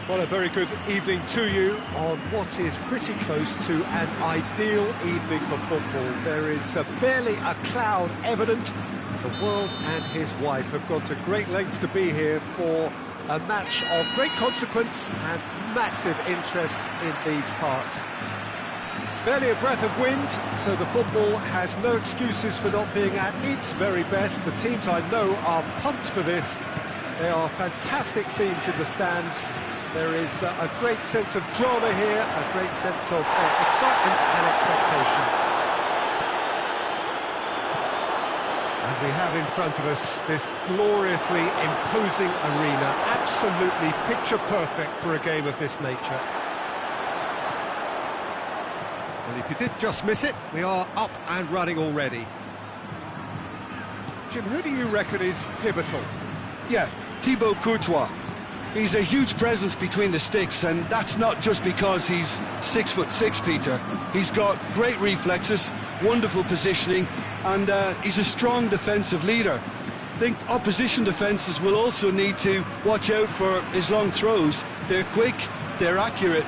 Well, a very good evening to you on what is pretty close to an ideal evening for football. There is barely a cloud evident. The world and his wife have gone to great lengths to be here for a match of great consequence and massive interest in these parts. Barely a breath of wind, so the football has no excuses for not being at its very best. The teams I know are pumped for this. There are fantastic scenes in the stands. There is a great sense of drama here, a great sense of excitement and expectation. And we have in front of us this gloriously imposing arena, absolutely picture perfect for a game of this nature. Well, if you did just miss it, we are up and running already. Jim, who do you reckon is pivotal? Yeah, Thibaut Courtois. He's a huge presence between the sticks, and that's not just because he's 6'6", Peter. He's got great reflexes, wonderful positioning, and he's a strong defensive leader. I think opposition defences will also need to watch out for his long throws. They're quick, they're accurate,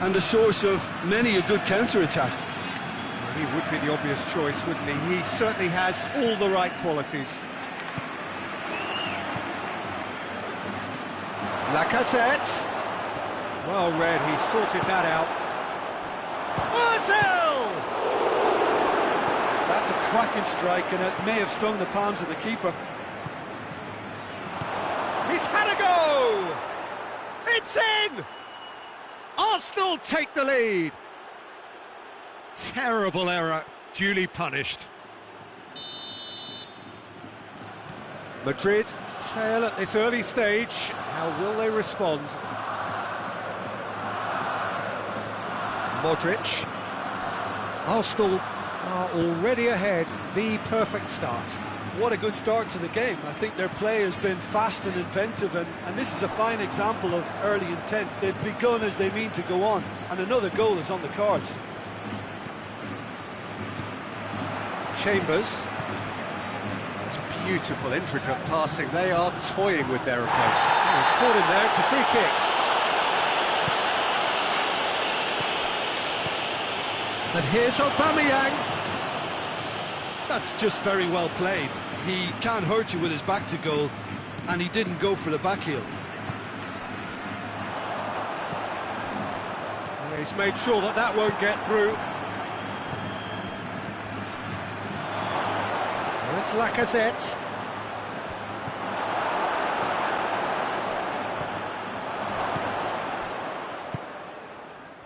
and a source of many a good counter-attack. Well, he would be the obvious choice, wouldn't he? He certainly has all the right qualities. Lacazette. Well read, he sorted that out. Ozil! That's a cracking strike, and it may have stung the palms of the keeper. He's had a go! It's in! Arsenal take the lead. Terrible error, duly punished. Madrid trail at this early stage. How will they respond? Modric. Arsenal are already ahead. The perfect start. What a good start to the game. I think their play has been fast and inventive, and this is a fine example of early intent. They've begun as they mean to go on, and another goal is on the cards. Chambers. Beautiful, intricate passing. They are toying with their opponent. Oh, he's caught in there, it's a free kick. And here's Aubameyang. That's just very well played. He can't hurt you with his back to goal, and he didn't go for the back heel. Well, he's made sure that that won't get through. It's Lacazette.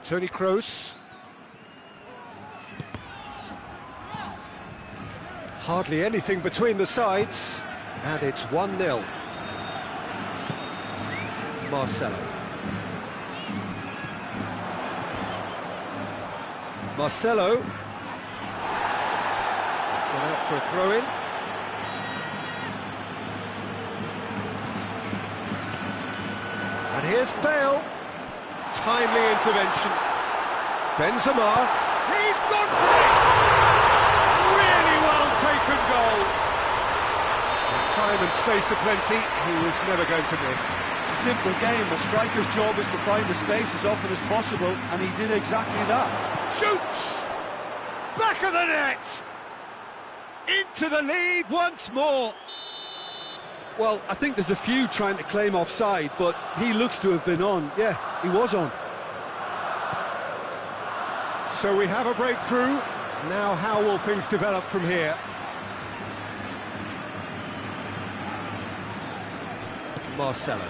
Toni Kroos. Hardly anything between the sides, and it's 1-0. Marcelo. Marcelo. It's gone out for a throw-in. And here's Bale. Timely intervention. Benzema. He's gone for it! Really well taken goal. With time and space aplenty, he was never going to miss. It's a simple game. A striker's job is to find the space as often as possible, and he did exactly that. Shoots! Back of the net! Into the lead once more. Well, I think there's a few trying to claim offside, but he looks to have been on. Yeah, he was on. So we have a breakthrough. Now how will things develop from here? Marcelo.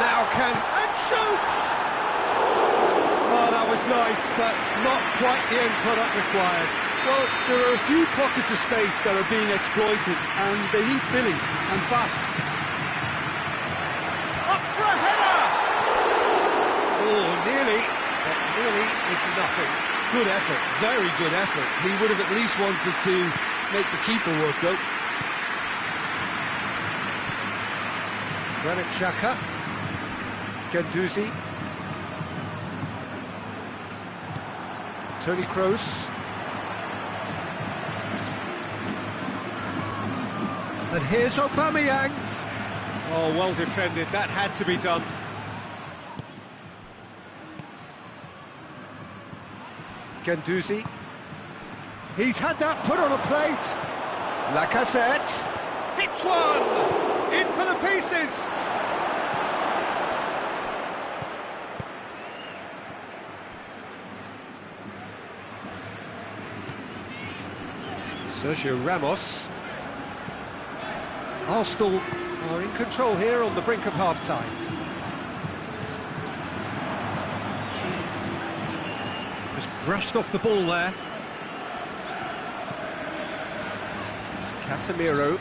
Now and shoots! Oh, that was nice, but not quite the end product required. Well, there are a few pockets of space that are being exploited, and they need filling, and fast. Up for a header! Oh, nearly, but nearly is nothing. Good effort, very good effort. He would have at least wanted to make the keeper work, though. Granit Xhaka. Guendouzi. Toni Kroos. And here's Aubameyang. Oh, well defended, that had to be done. Guendouzi. He's had that put on a plate. Lacazette. Hits one! In for the pieces! Sergio Ramos. Arsenal are in control here on the brink of half-time. Just brushed off the ball there. Casemiro.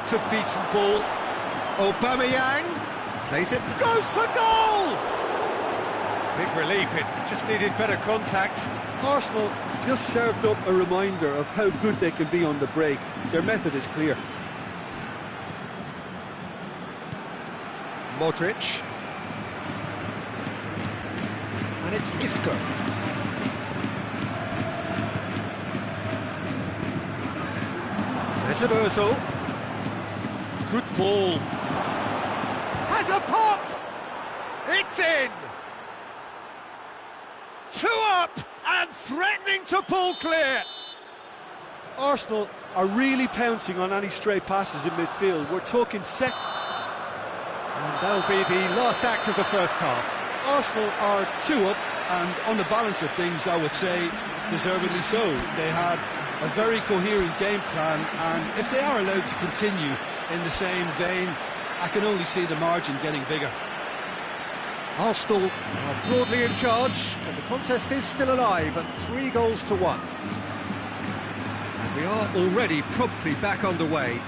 It's a decent ball. Aubameyang plays it, goes for goal! Big relief, it just needed better contact. Arsenal just served up a reminder of how good they can be on the break. Their method is clear. Modric. And it's Isco. There's an Ozil. Good ball. Has a pop! It's in! 2 up and threatening to pull clear. Arsenal are really pouncing on any stray passes in midfield. We're talking And that'll be the last act of the first half. Arsenal are 2 up, and on the balance of things, I would say, deservedly so. They had a very coherent game plan, and if they are allowed to continue in the same vein, I can only see the margin getting bigger. Arsenal are broadly in charge, but the contest is still alive at 3-1. And we are already promptly back underway.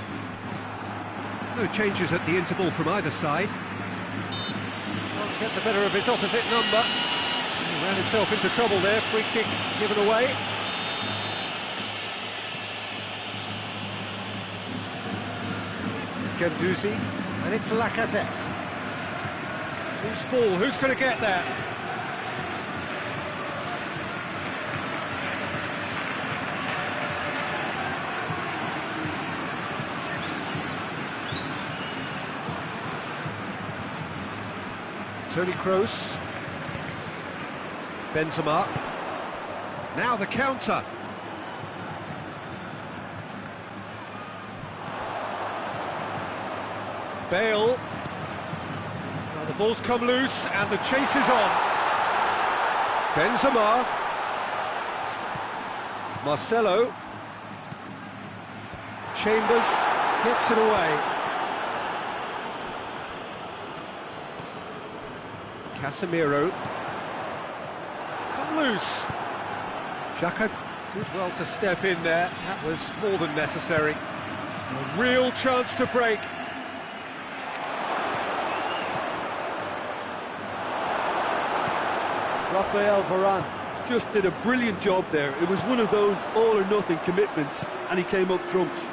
No changes at the interval from either side. Can't get the better of his opposite number. He ran himself into trouble there, free kick given away. Guendouzi, and it's Lacazette. Loose ball, who's going to get there? Toni Kroos. Benzema. Now the counter. Bale. The ball's come loose and the chase is on. Benzema. Marcelo. Chambers gets it away. Casemiro. It's come loose. Xhaka did well to step in there. That was more than necessary. A real chance to break. Rafael Varane just did a brilliant job there. It was one of those all-or-nothing commitments, and he came up trumps.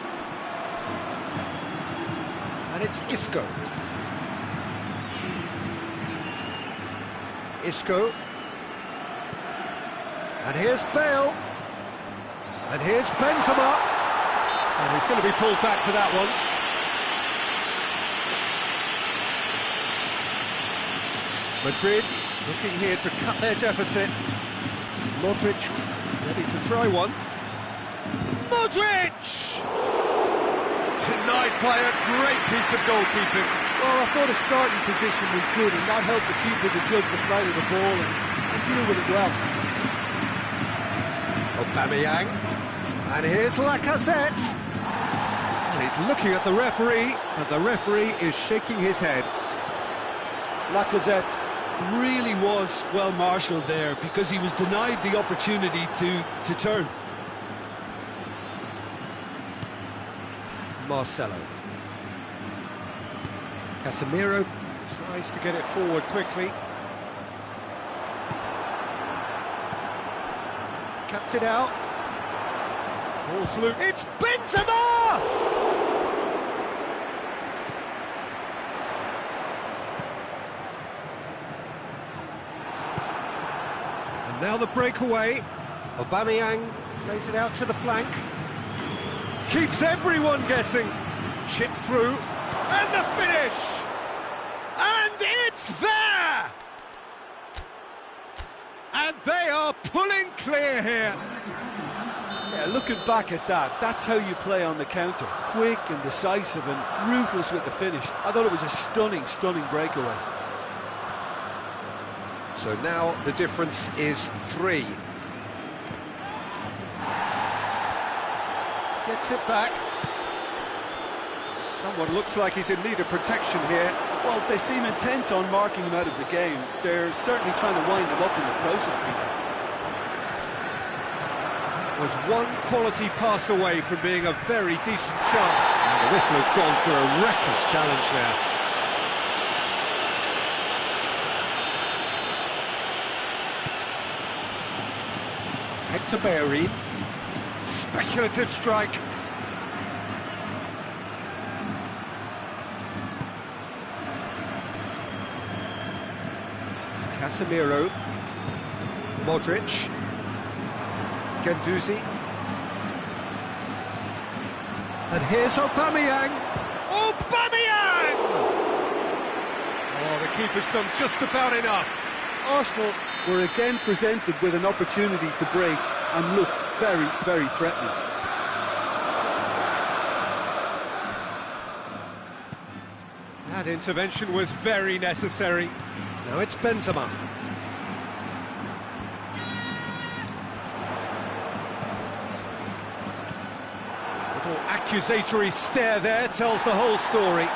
And it's Isco. Isco. And here's Bale. And here's Benzema. And he's going to be pulled back for that one. Madrid looking here to cut their deficit. Modric ready to try one. Modric! Denied by a great piece of goalkeeping. Well, I thought his starting position was good, and that helped the keeper to judge the flight of the ball and deal with it well. Aubameyang. And here's Lacazette. And he's looking at the referee, and the referee is shaking his head. Lacazette really was well marshalled there because he was denied the opportunity to turn. Marcelo. Casemiro tries to get it forward quickly. Cuts it out. Ball's loose. It's Benzema! And now the breakaway. Aubameyang plays it out to the flank. Keeps everyone guessing. Chip through, and the finish! And it's there! And they are pulling clear here. Yeah, looking back at that, that's how you play on the counter. Quick and decisive and ruthless with the finish. I thought it was a stunning, stunning breakaway. So now the difference is 3. Gets it back. Someone looks like he's in need of protection here. Well, they seem intent on marking him out of the game. They're certainly trying to wind him up in the process, Peter. That was one quality pass away from being a very decent chance. And the whistle has gone for a reckless challenge there. Hector Bellerin. Speculative strike. Casemiro, Modric, Guendouzi, and here's Aubameyang. Aubameyang! Oh, the keeper's done just about enough. Arsenal were again presented with an opportunity to break and look very, very threatening. That intervention was very necessary. Now it's Benzema. Little accusatory stare there tells the whole story.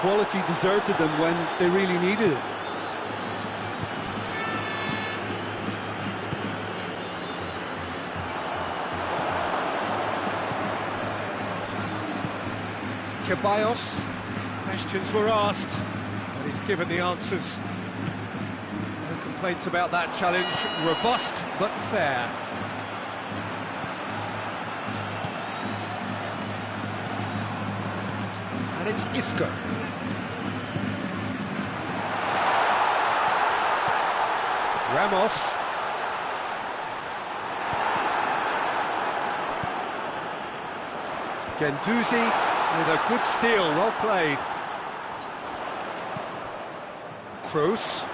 Quality deserted them when they really needed it. Ceballos. Questions were asked, but he's given the answers. No complaints about that challenge. Robust, but fair. And it's Isco. Ramos. Guendouzi with a good steal, well played. Kroos.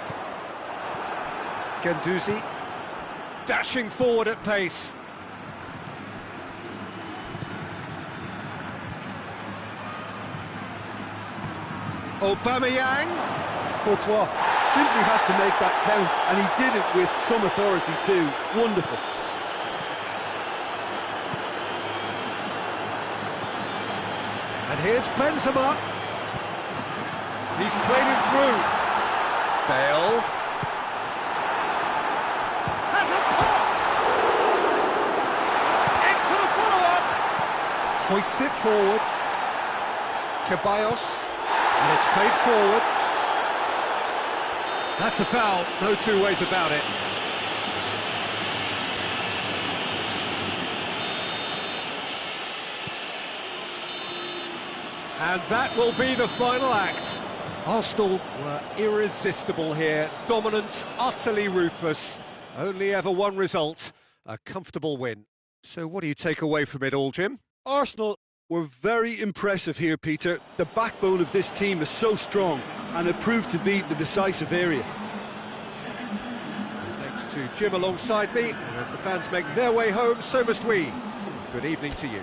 Guendouzi dashing forward at pace. Aubameyang. Courtois simply had to make that count, and he did it with some authority too. Wonderful. And here's Benzema. He's played him through. Bale. Has a pop! In for the follow-up. Hoists it forward. Ceballos. And it's played forward. That's a foul, no two ways about it. And that will be the final act. Arsenal were irresistible here, dominant, utterly ruthless. Only ever one result, a comfortable win. So what do you take away from it all, Jim? Arsenal were very impressive here, Peter. The backbone of this team is so strong, and it proved to be the decisive area. Thanks to Jim alongside me, and as the fans make their way home, so must we. Good evening to you.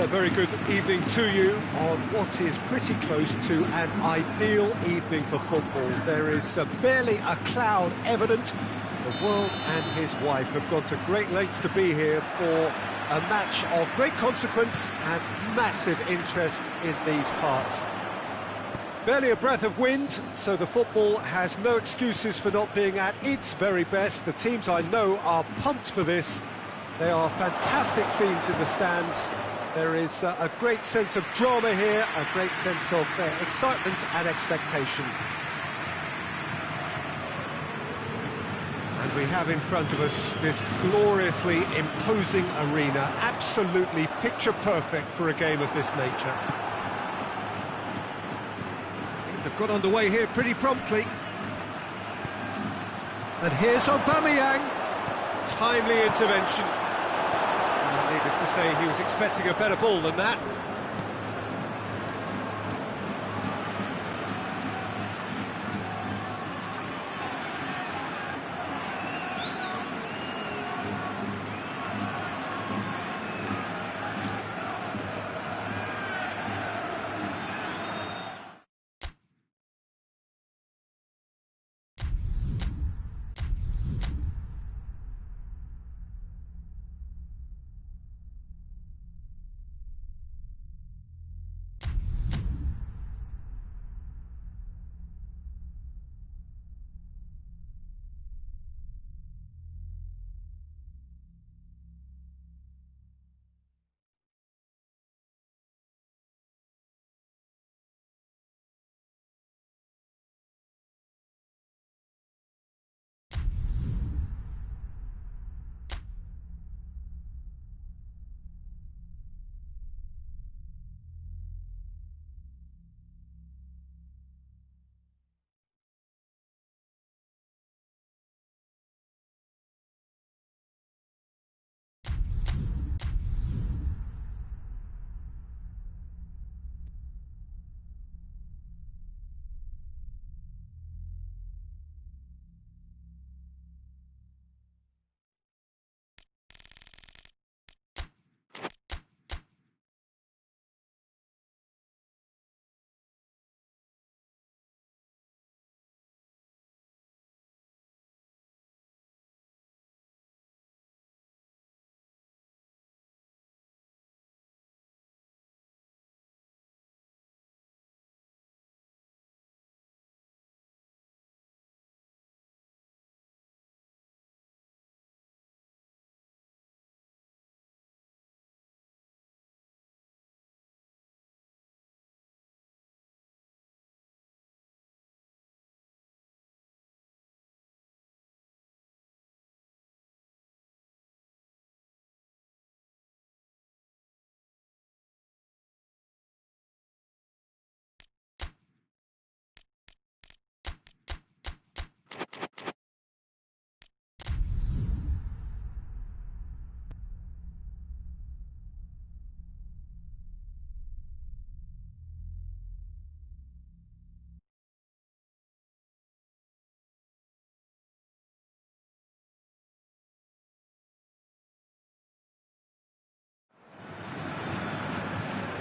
A very good evening to you on what is pretty close to an ideal evening for football. There is barely a cloud evident. The world and his wife have gone to great lengths to be here for a match of great consequence and massive interest in these parts. Barely a breath of wind, so the football has no excuses for not being at its very best. The teams I know are pumped for this. They are fantastic scenes in the stands. There is a great sense of drama here, a great sense of excitement and expectation. And we have in front of us this gloriously imposing arena, absolutely picture perfect for a game of this nature. Things have got underway here pretty promptly. And here's Aubameyang. Timely intervention. Needless to say, he was expecting a better ball than that.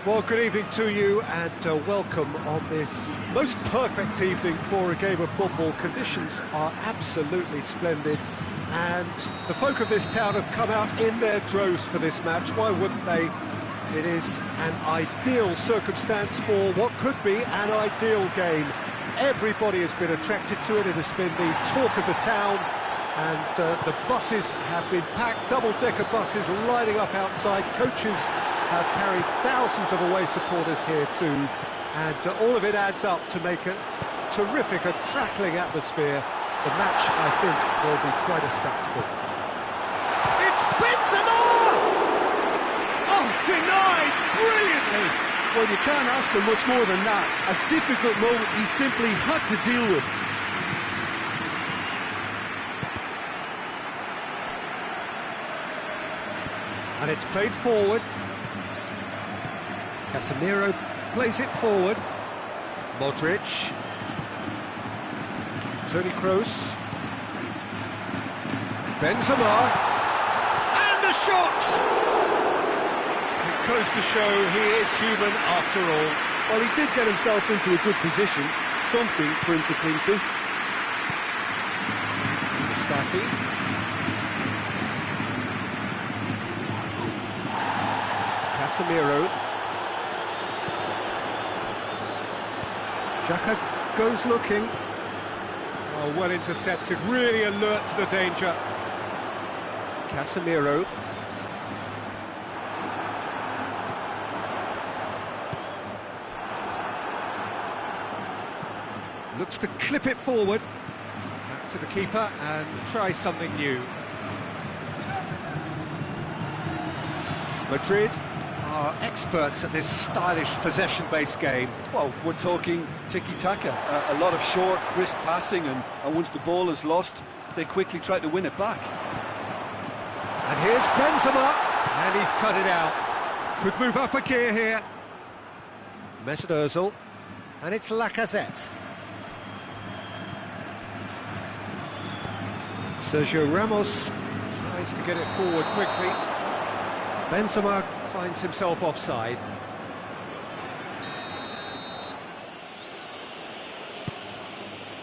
Well, good evening to you and welcome on this most perfect evening for a game of football. Conditions are absolutely splendid and the folk of this town have come out in their droves for this match. Why wouldn't they? It is an ideal circumstance for what could be an ideal game. Everybody has been attracted to it. It has been the talk of the town and the buses have been packed, double-decker buses lining up outside. Coaches have carried thousands of away supporters here too, and all of it adds up to make a terrific, crackling atmosphere. The match, I think, will be quite a spectacle. It's Benzema! Oh, denied brilliantly! Well, you can't ask for much more than that. A difficult moment he simply had to deal with. And it's played forward. Casemiro plays it forward. Modric. Toni Kroos. Benzema. And the shot! goes to show he is human after all. Well, he did get himself into a good position, something for him to cling to. Mustafi. Casemiro. Xhaka goes looking. Oh, well intercepted, really alert to the danger. Casemiro. Looks to clip it forward. Back to the keeper and try something new. Madrid are experts at this stylish possession-based game. Well, we're talking tiki-taka, a lot of short, crisp passing, and once the ball is lost, they quickly try to win it back. And here's Benzema, and he's cut it out. Could move up a gear here. Mesut Ozil, and it's Lacazette. Sergio Ramos tries to get it forward quickly. Benzema finds himself offside.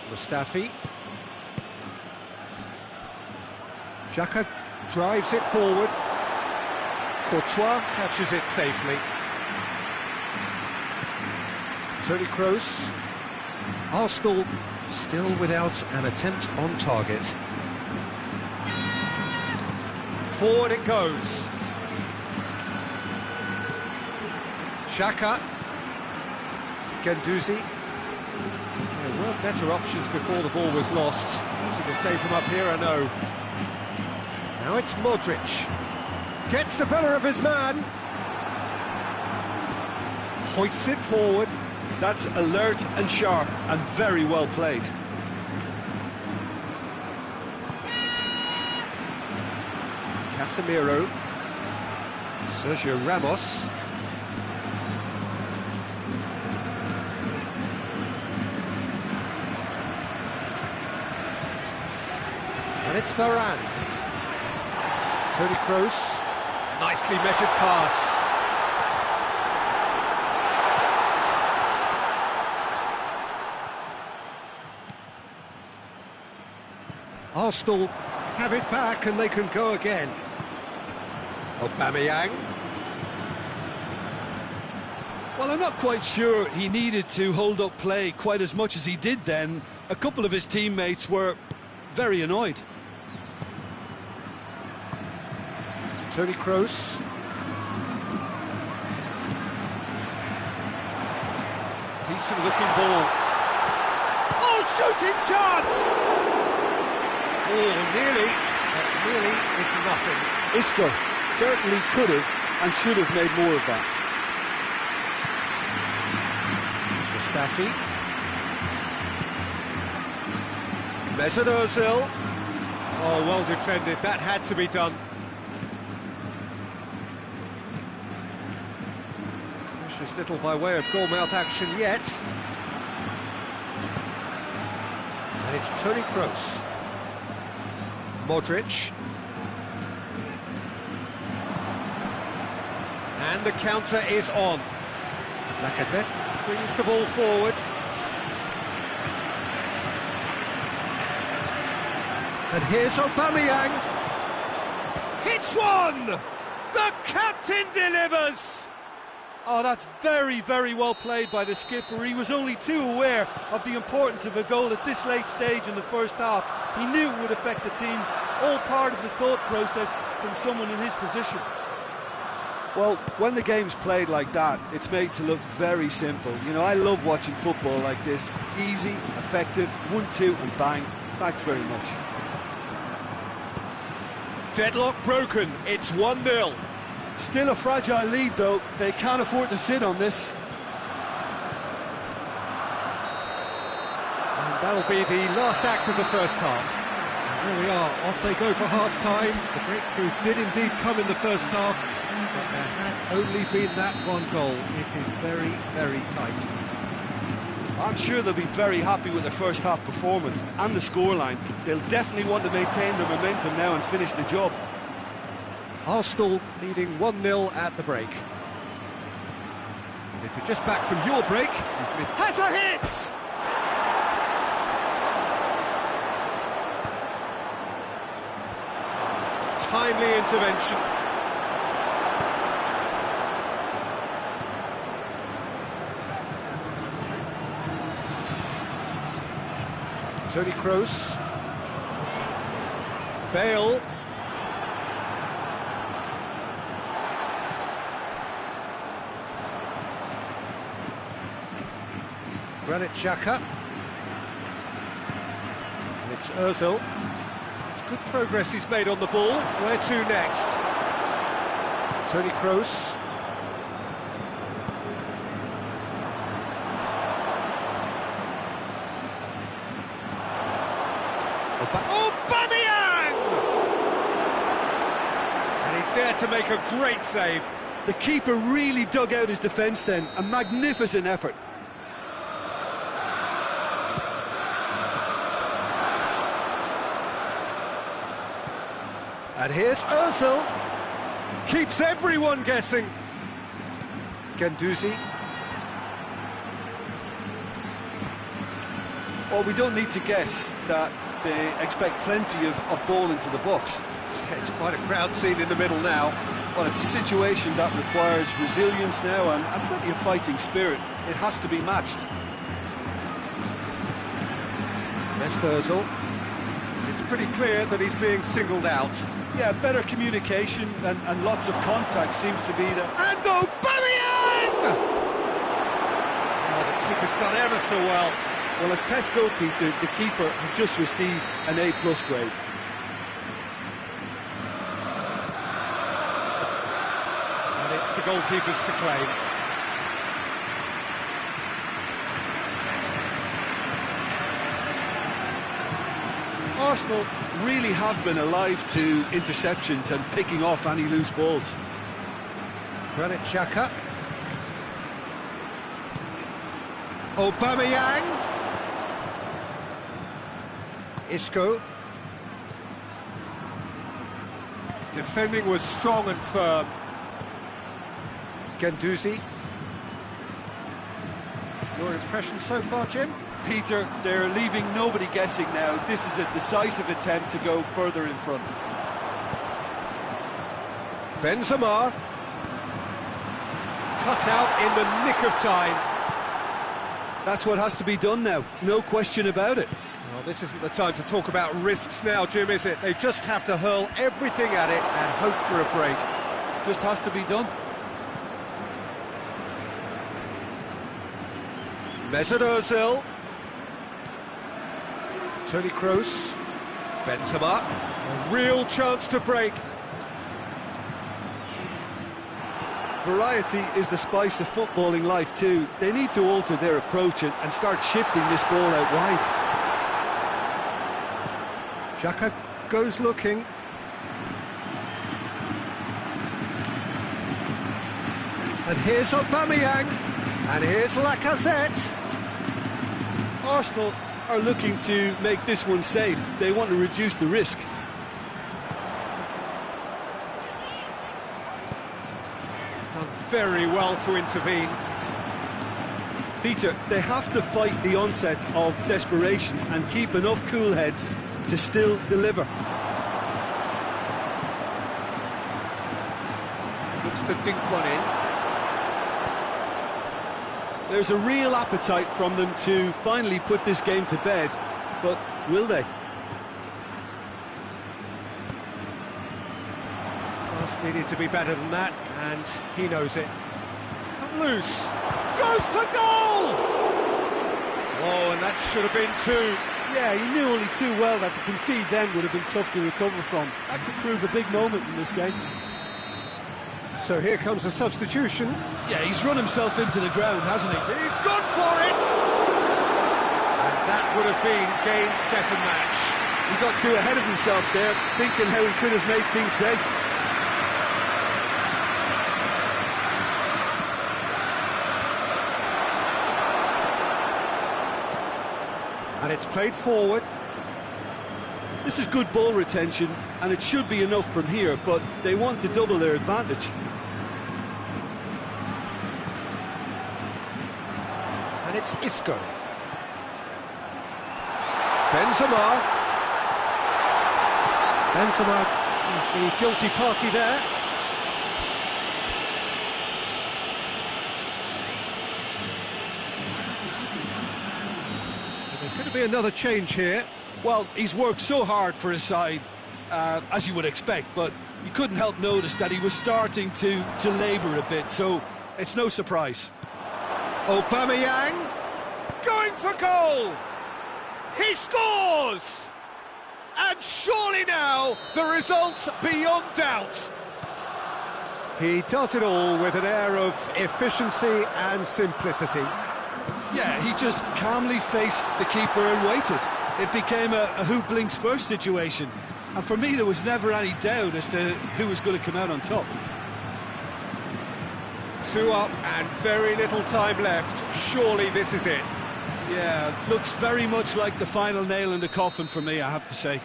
Mustafi. Xhaka drives it forward. Courtois catches it safely. Toni Kroos. Arsenal still without an attempt on target. Forward it goes. Xhaka. Guendouzi. There were better options before the ball was lost. Easy to say from up here, I know. Now it's Modric. Gets the better of his man. Hoists it forward. That's alert and sharp and very well played. Casemiro. Sergio Ramos. And it's Varane. Toni Kroos. Nicely measured pass. Arsenal have it back and they can go again. Aubameyang. Well, I'm not quite sure he needed to hold up play quite as much as he did then. A couple of his teammates were very annoyed. Toni Kroos. Decent looking ball. Oh, shooting chance! Oh, nearly, but nearly is nothing. Isco certainly could have and should have made more of that. Mustafi. Mesut Ozil. Oh, well defended, that had to be done. Precious little by way of goal-mouth action yet. And it's Toni Kroos. Modric. And the counter is on. Lacazette brings the ball forward. And here's Aubameyang. Hits one! The captain delivers! Oh, that's very, very well played by the skipper. He was only too aware of the importance of a goal at this late stage in the first half. He knew it would affect the teams, all part of the thought process from someone in his position. Well, when the game's played like that, it's made to look very simple. You know, I love watching football like this. Easy, effective, 1-2 and bang. Thanks very much. Deadlock broken, it's 1-0. Still a fragile lead, though. They can't afford to sit on this. And that'll be the last act of the first half. And there we are, off they go for half-time. The breakthrough did indeed come in the first half, but there has only been that one goal. It is very, very tight. I'm sure they'll be very happy with their first half performance and the scoreline. They'll definitely want to maintain their momentum now and finish the job. Arsenal leading 1-0 at the break. And if you're just back from your break, you've missed... Has a hit! Timely intervention. Tony Kroos. Bale. Granit Xhaka. And it's Ozil. It's good progress he's made on the ball. Where to next? Tony Kroos. Aubameyang! And he's there to make a great save. The keeper really dug out his defence then. A magnificent effort. And here's Ozil. Keeps everyone guessing. Guendouzi. Well, we don't need to guess that they expect plenty of ball into the box. Yeah, it's quite a crowd scene in the middle now. Well, it's a situation that requires resilience now and plenty of fighting spirit. It has to be matched. Mesut Ozil. It's pretty clear that he's being singled out. Yeah, better communication and lots of contact seems to be the... And Aubameyang! Oh, the keeper's done ever so well. Well, as tests go, Peter, the keeper has just received an A+ grade. And it's the goalkeepers to claim. Arsenal really have been alive to interceptions and picking off any loose balls. Granit Xhaka. Aubameyang. Isco. Defending was strong and firm. Guendouzi. Your impression so far, Jim? Peter, they're leaving nobody guessing now. This is a decisive attempt to go further in front. Benzema. Cut out in the nick of time. That's what has to be done now, no question about it. Well, this isn't the time to talk about risks now, Jim, is it? They just have to hurl everything at it and hope for a break. Just has to be done. Mesut Ozil. Tony Kroos. Benzema. A real chance to break. Variety is the spice of footballing life too. They need to alter their approach and start shifting this ball out wide. Xhaka goes looking. And here's Aubameyang. And here's Lacazette. Arsenal are looking to make this one safe. They want to reduce the risk. Done very well to intervene. Peter, they have to fight the onset of desperation and keep enough cool heads to still deliver. Looks to dink one in. There's a real appetite from them to finally put this game to bed, but will they? Pass needed to be better than that, and he knows it. It's come loose. Goes for goal! Oh, and that should have been two. Yeah, he knew only too well that to concede then would have been tough to recover from. That could prove a big moment in this game. So here comes a substitution. Yeah, he's run himself into the ground, hasn't he? He's gone for it! And that would have been game, set and match. He got too ahead of himself there, thinking how he could have made things safe. And it's played forward. This is good ball retention, and it should be enough from here, but they want to double their advantage. It's Isco. Benzema. Benzema is the guilty party there. And there's going to be another change here. Well, he's worked so hard for his side, as you would expect, but you couldn't help notice that he was starting to labour a bit, so it's no surprise. Aubameyang going for goal. He scores! And surely now the result beyond doubt. He does it all with an air of efficiency and simplicity. Yeah, he just calmly faced the keeper and waited. It became a who blinks first situation. And for me, there was never any doubt as to who was going to come out on top. 2 up and very little time left. Surely this is it. Yeah, looks very much like the final nail in the coffin for me, I have to say.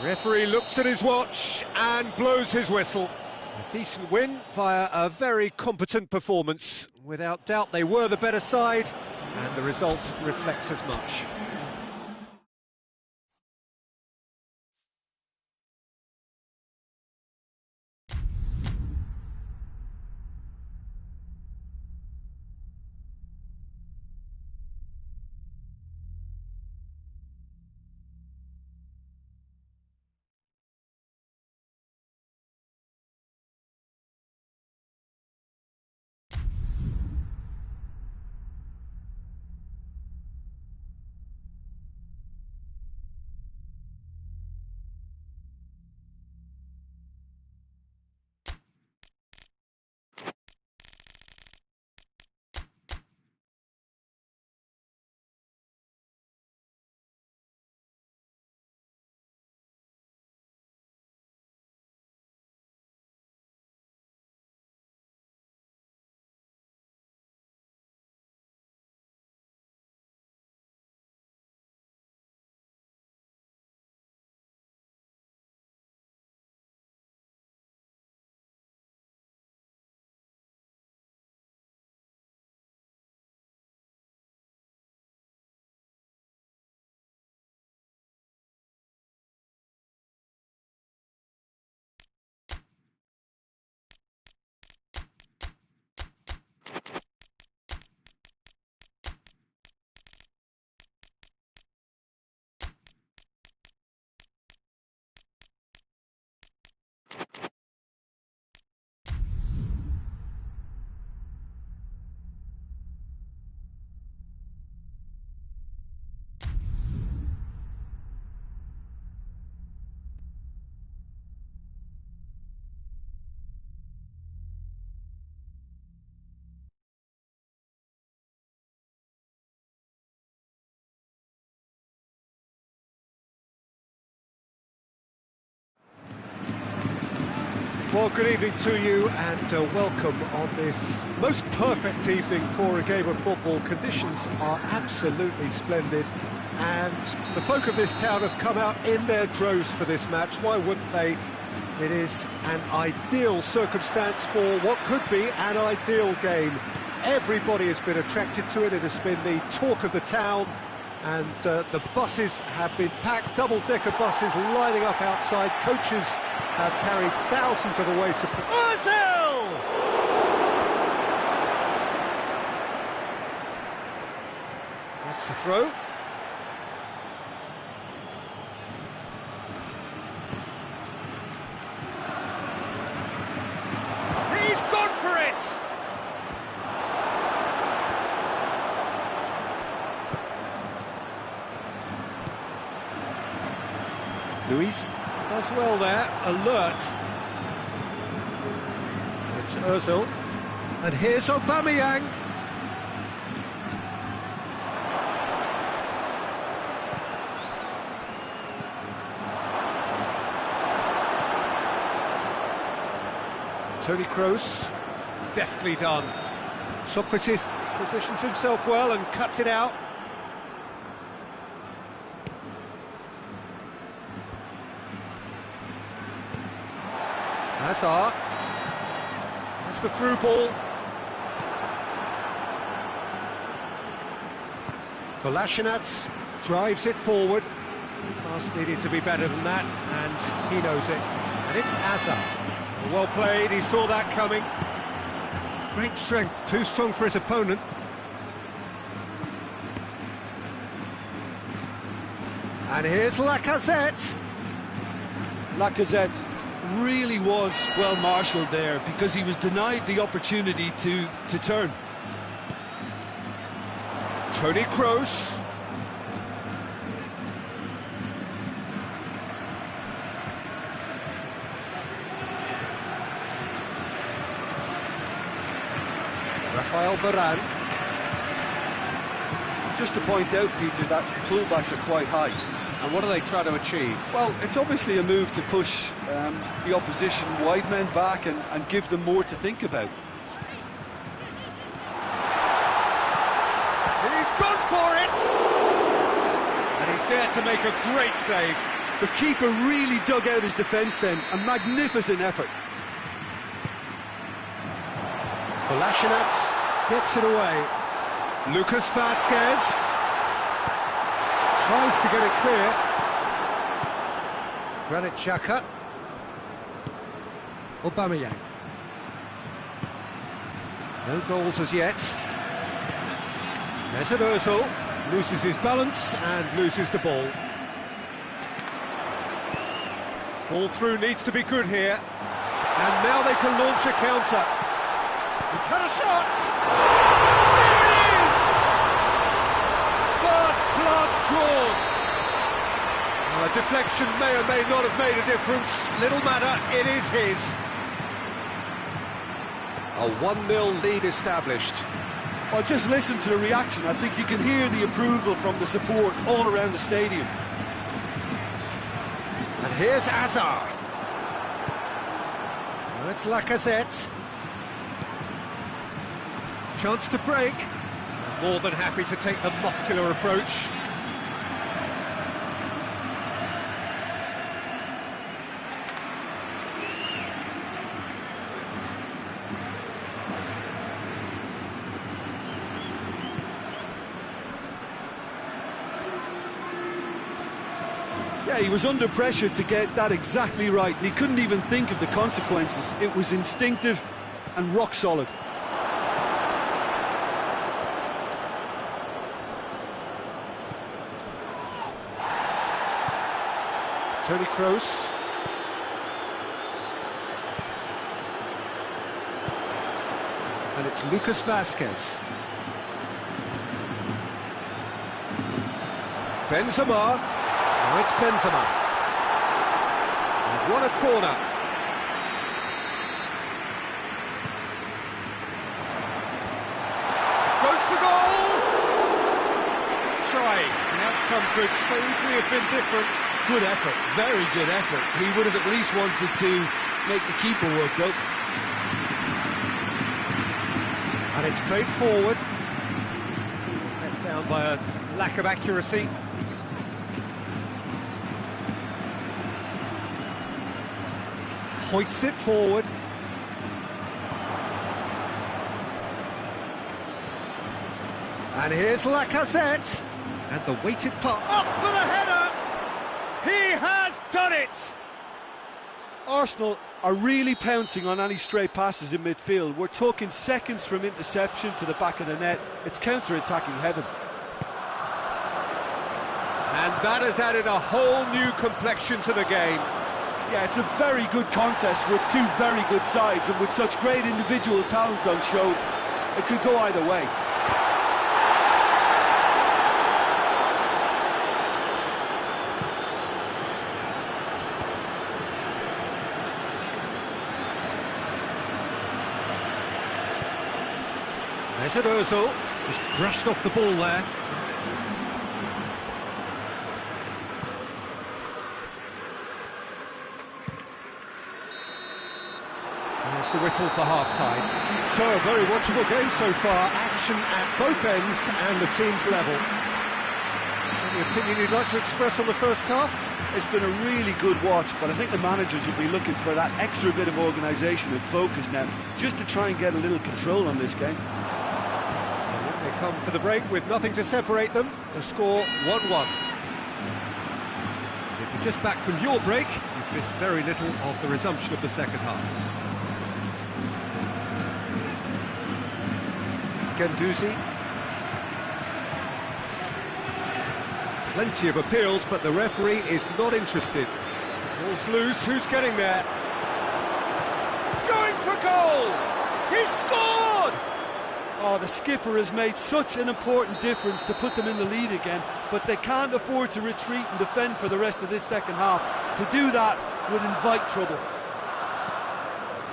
Referee looks at his watch and blows his whistle. A decent win via a very competent performance. Without doubt, they were the better side, and the result reflects as much. Well, good evening to you and welcome on this most perfect evening for a game of football. Conditions are absolutely splendid and the folk of this town have come out in their droves for this match. Why wouldn't they? It is an ideal circumstance for what could be an ideal game. Everybody has been attracted to it. It has been the talk of the town. And the buses have been packed, double-decker buses lining up outside. Coaches have carried thousands of away supporters. Ozil! That's the throw. He's gone for it! Luis does well there, alert. It's Ozil, and here's Aubameyang. Toni Kroos, deftly done. Socrates positions himself well and cuts it out. Hazard. That's the through ball. Kolasinac drives it forward. Pass needed to be better than that, and he knows it. And it's Azar. Well played, he saw that coming. Great strength, too strong for his opponent. And here's Lacazette. Lacazette really was well marshalled there because he was denied the opportunity to turn. Toni Kroos. Rafael Varane. Just to point out, Peter, that the fullbacks are quite high. And what do they try to achieve? Well, it's obviously a move to push the opposition wide men back and give them more to think about. He's gone for it! And he's there to make a great save. The keeper really dug out his defence then, a magnificent effort. Kolasinac gets it away. Lucas Vazquez tries to get it clear. Granit Xhaka. Aubameyang. No goals as yet. Mesut Ozil loses his balance and loses the ball. Ball through needs to be good here. And now they can launch a counter. He's had a shot! There it is! First blood drawn. Well, a deflection may or may not have made a difference. Little matter, it is his. A 1-0 lead established. Well, just listen to the reaction. I think you can hear the approval from the support all around the stadium. And here's Azar. Now it's Lacazette. Chance to break. More than happy to take the muscular approach. Yeah, he was under pressure to get that exactly right, and he couldn't even think of the consequences. It was instinctive and rock solid. Toni Kroos. And it's Lucas Vazquez. Benzema. Now it's Benzema. And what a corner. Goes for goal! Trying. The outcome could so easily have been different. Good effort, very good effort. He would have at least wanted to make the keeper work, though. And it's played forward. Let down by a lack of accuracy. Hoists it forward. And here's Lacazette. And the weighted pass. Up for the header! He has done it! Arsenal are really pouncing on any stray passes in midfield. We're talking seconds from interception to the back of the net. It's counter-attacking heaven. And that has added a whole new complexion to the game. Yeah, it's a very good contest with two very good sides, and with such great individual talent on show, it could go either way. Mesut Ozil just brushed off the ball there. There's the whistle for half-time. So, a very watchable game so far. Action at both ends and the team's level. Any opinion you'd like to express on the first half? It's been a really good watch, but I think the managers will be looking for that extra bit of organisation and focus now, just to try and get a little control on this game. So when they come for the break with nothing to separate them. The score 1-1. If you're just back from your break, you've missed very little of the resumption of the second half. Guendouzi. Plenty of appeals, but the referee is not interested. Ball's loose, who's getting there? Going for goal! He's scored! Oh, the skipper has made such an important difference to put them in the lead again, but they can't afford to retreat and defend for the rest of this second half. To do that would invite trouble.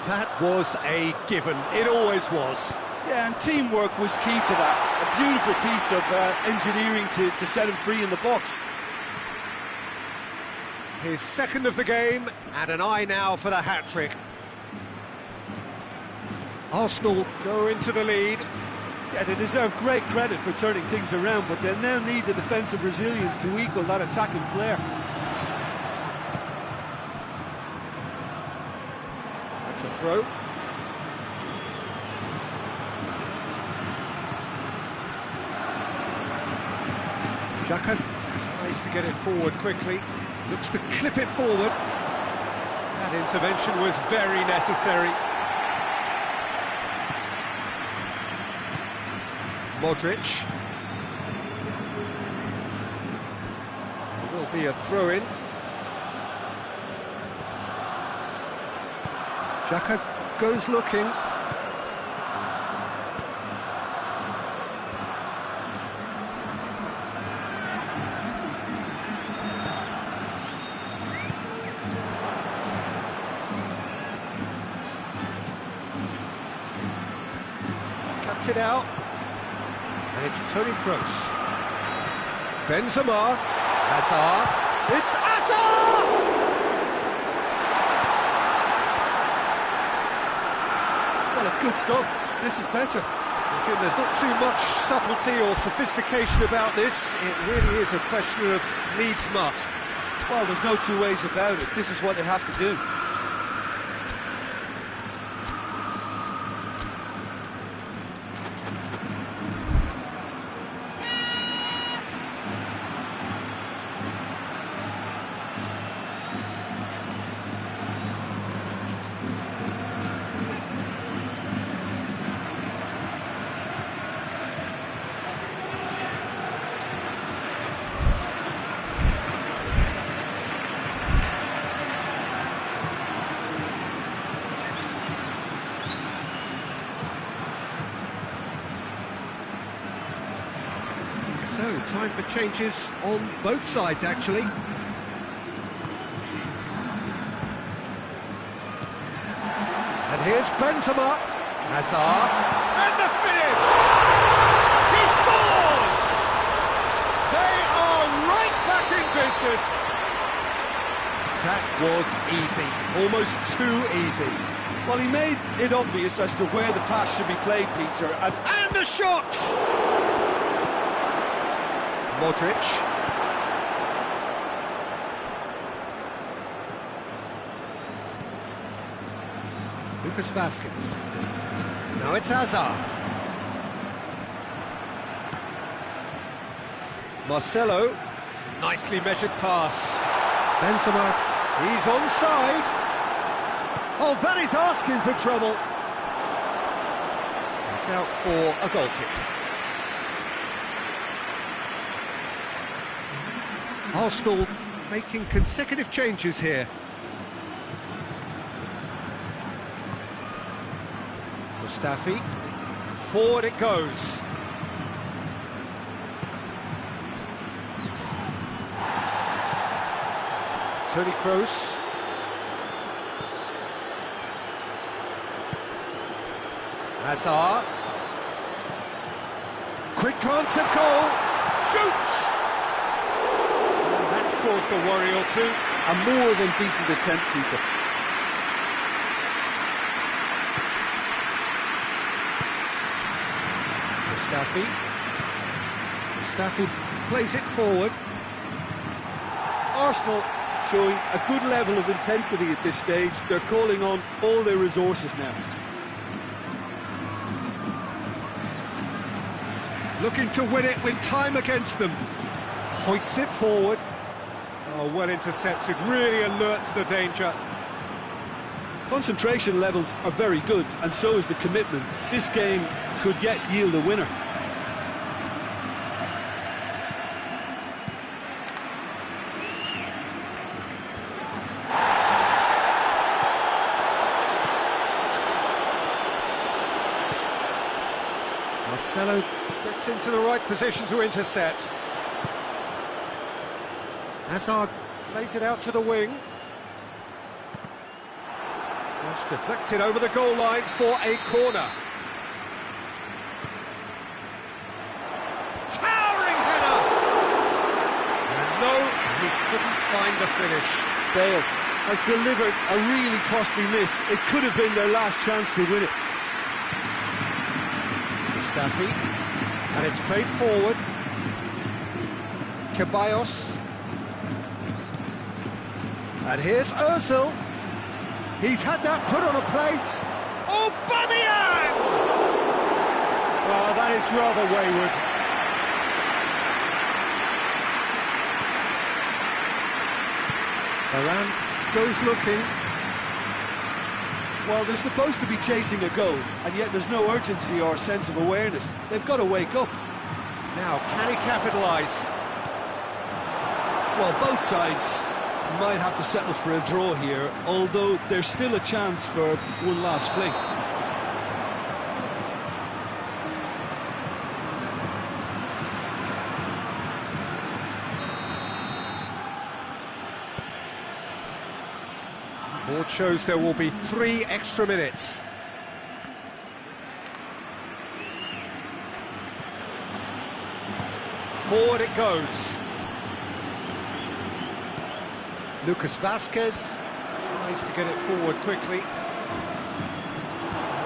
That was a given, it always was. Yeah, and teamwork was key to that. A beautiful piece of engineering to set him free in the box. His second of the game, and an eye now for the hat-trick. Arsenal go into the lead. Yeah, they deserve great credit for turning things around, but they'll now need the defensive resilience to equal that attacking flair. That's a throw. Xhaka tries to get it forward quickly, looks to clip it forward. That intervention was very necessary. Modric. There will be a throw-in. Xhaka goes looking. Cuts it out. And it's Toni Kroos. Benzema. Hazard. It's Hazard! Well, it's good stuff. This is better. Jim, there's not too much subtlety or sophistication about this. It really is a question of needs must. Well, there's no two ways about it. This is what they have to do. So, time for changes on both sides, actually. And here's Benzema. Hazard. And the finish! He scores! They are right back in business. That was easy. Almost too easy. Well, he made it obvious as to where the pass should be played, Peter. And the shot! Modric. Lucas Vazquez. Now it's Hazard. Marcelo. Nicely measured pass. Benzema. He's onside. Oh, that is asking for trouble. It's out for a goal kick. Arsenal making consecutive changes here. Mustafi, forward it goes. Toni Kroos. Hazard. Quick glance at goal. Shoots! Caused a worry or two. A more than decent attempt, Peter. Mustafi plays it forward. Arsenal showing a good level of intensity at this stage. They're calling on all their resources now. Looking to win it with time against them. Hoists it forward. Oh, well intercepted, really alert to the danger. Concentration levels are very good, and so is the commitment. This game could yet yield a winner. Marcelo gets into the right position to intercept. Hazard plays it out to the wing. Cross deflected over the goal line for a corner. Towering header! And no, he couldn't find the finish. Bale has delivered a really costly miss. It could have been their last chance to win it. Mustafi, and it's played forward. Ceballos. And here's Ozil. He's had that put on a plate. Aubameyang! Oh, that is rather wayward. Varane goes looking. Well, they're supposed to be chasing a goal, and yet there's no urgency or sense of awareness. They've got to wake up. Now, can he capitalise? Well, both sides might have to settle for a draw here, although there's still a chance for one last fling. Board shows there will be 3 extra minutes. Forward it goes. Lucas Vazquez tries to get it forward quickly.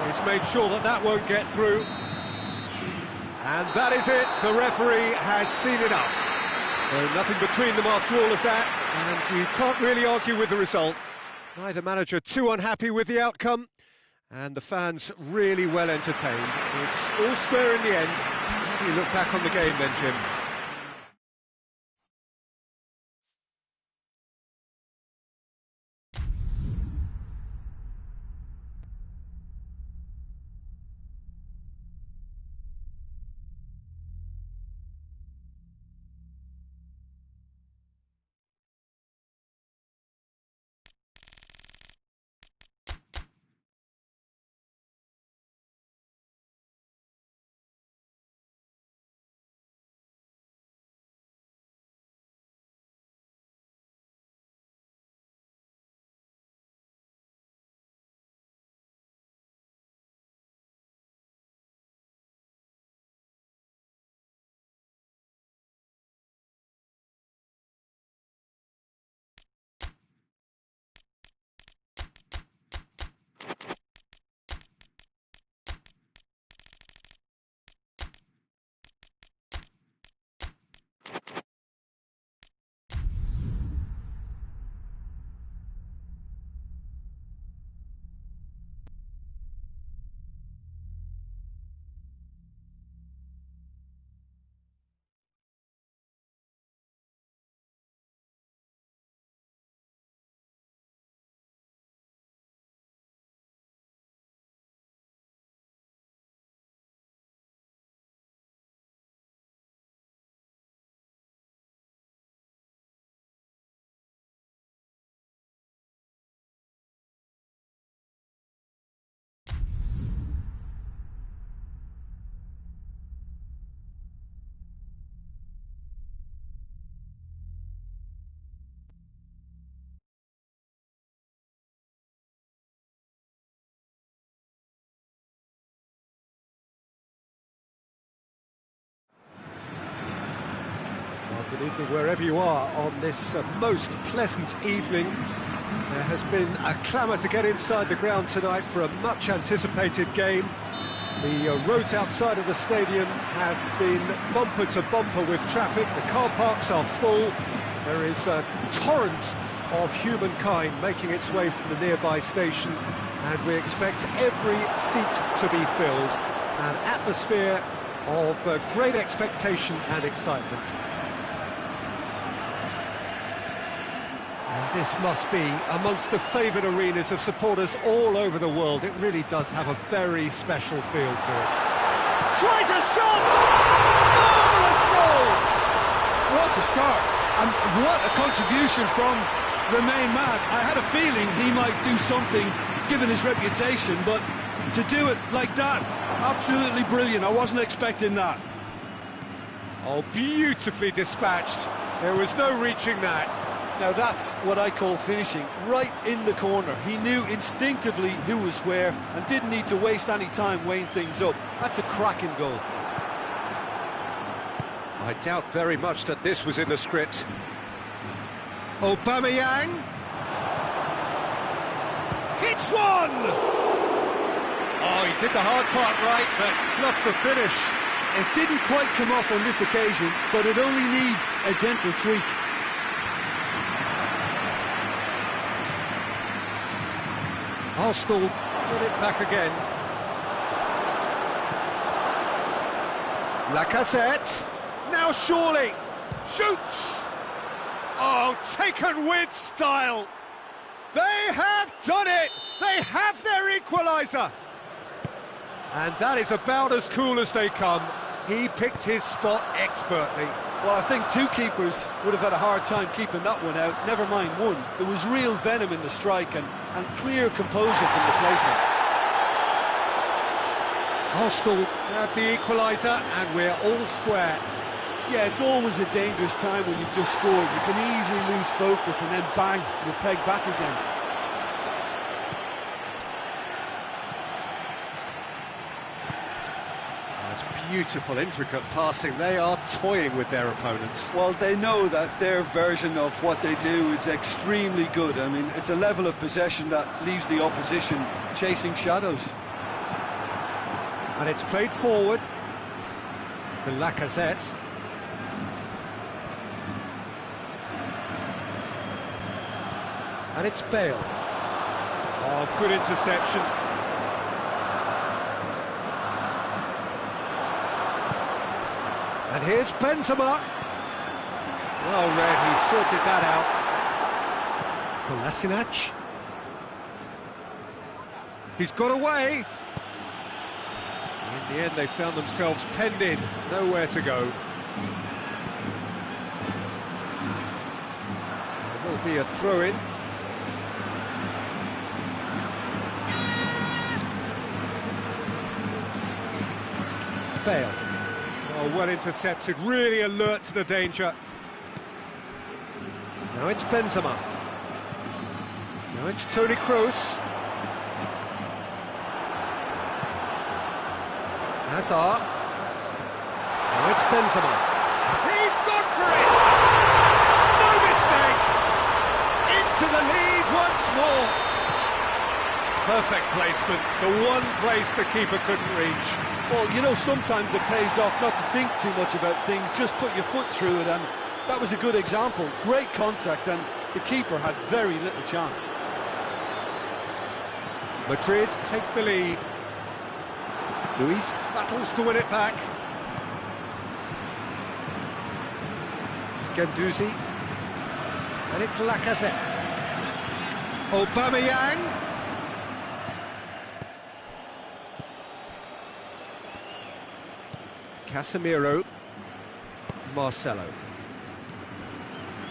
He's made sure that that won't get through. And that is it. The referee has seen enough. So nothing between them after all of that, and you can't really argue with the result. Neither manager too unhappy with the outcome, and the fans really well entertained. It's all square in the end. How do you look back on the game then, Jim? Good evening wherever you are on this most pleasant evening. There has been a clamour to get inside the ground tonight for a much anticipated game. The roads outside of the stadium have been bumper to bumper with traffic. The car parks are full. There is a torrent of humankind making its way from the nearby station, and we expect every seat to be filled. An atmosphere of great expectation and excitement. And this must be amongst the favoured arenas of supporters all over the world. It really does have a very special feel to it. Tries a shot! Marvellous goal! What a start, and what a contribution from the main man. I had a feeling he might do something, given his reputation, but to do it like that, absolutely brilliant. I wasn't expecting that. Oh, beautifully dispatched. There was no reaching that. Now that's what I call finishing, right in the corner. He knew instinctively who was where and didn't need to waste any time weighing things up. That's a cracking goal. I doubt very much that this was in the script. Aubameyang hits one! Oh, he did the hard part right, but fluffed the finish. It didn't quite come off on this occasion, but it only needs a gentle tweak. Arsenal get it back again. Lacazette, now surely, shoots! Oh, taken with style! They have done it! They have their equaliser! And that is about as cool as they come. He picked his spot expertly. Well, I think two keepers would have had a hard time keeping that one out, never mind one. There was real venom in the strike and clear composure from the placement. Arsenal have the equaliser and we're all square. Yeah, it's always a dangerous time when you've just scored. You can easily lose focus and then bang, you're pegged back again. Beautiful, intricate passing. They are toying with their opponents. Well, they know that their version of what they do is extremely good. I mean, it's a level of possession that leaves the opposition chasing shadows. And it's played forward. The Lacazette. And it's Bale. Oh, good interception. And here's Benzema. Well read, he sorted that out. Kolasinac. He's got away. In the end, they found themselves penned in, nowhere to go. There will be a throw-in. Bale. Oh, well intercepted, really alert to the danger. Now it's Benzema. Now it's Toni Kroos. Hazard. Now it's Benzema. He's gone for it! No mistake! Into the lead once more. Perfect placement, the one place the keeper couldn't reach. Well, you know, sometimes it pays off not to think too much about things, just put your foot through it, and that was a good example. Great contact, and the keeper had very little chance. Madrid take the lead. Luis battles to win it back. Guendouzi. And it's Lacazette. Aubameyang. Casemiro, Marcelo,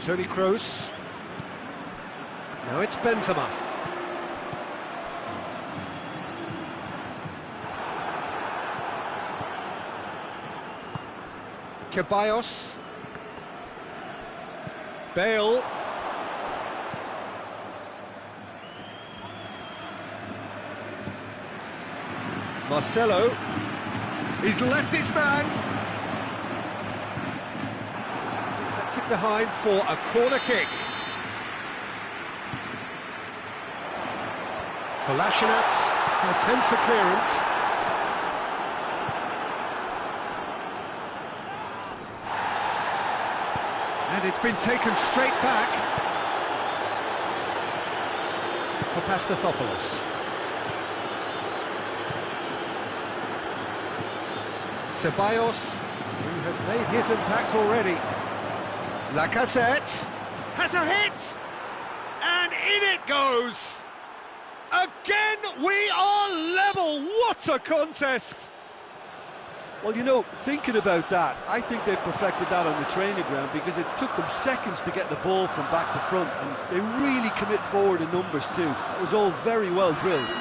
Toni Kroos, now it's Benzema. Ceballos, Bale, Marcelo. He's left his man. Deflected behind for a corner kick. Kolasinac attempts a clearance. And it's been taken straight back for Pastathopoulos. Ceballos, who has made his impact already. Lacazette has a hit, and in it goes. Again, we are level. What a contest! Well, you know, thinking about that, I think they've perfected that on the training ground because it took them seconds to get the ball from back to front, and they really commit forward in numbers too. It was all very well drilled.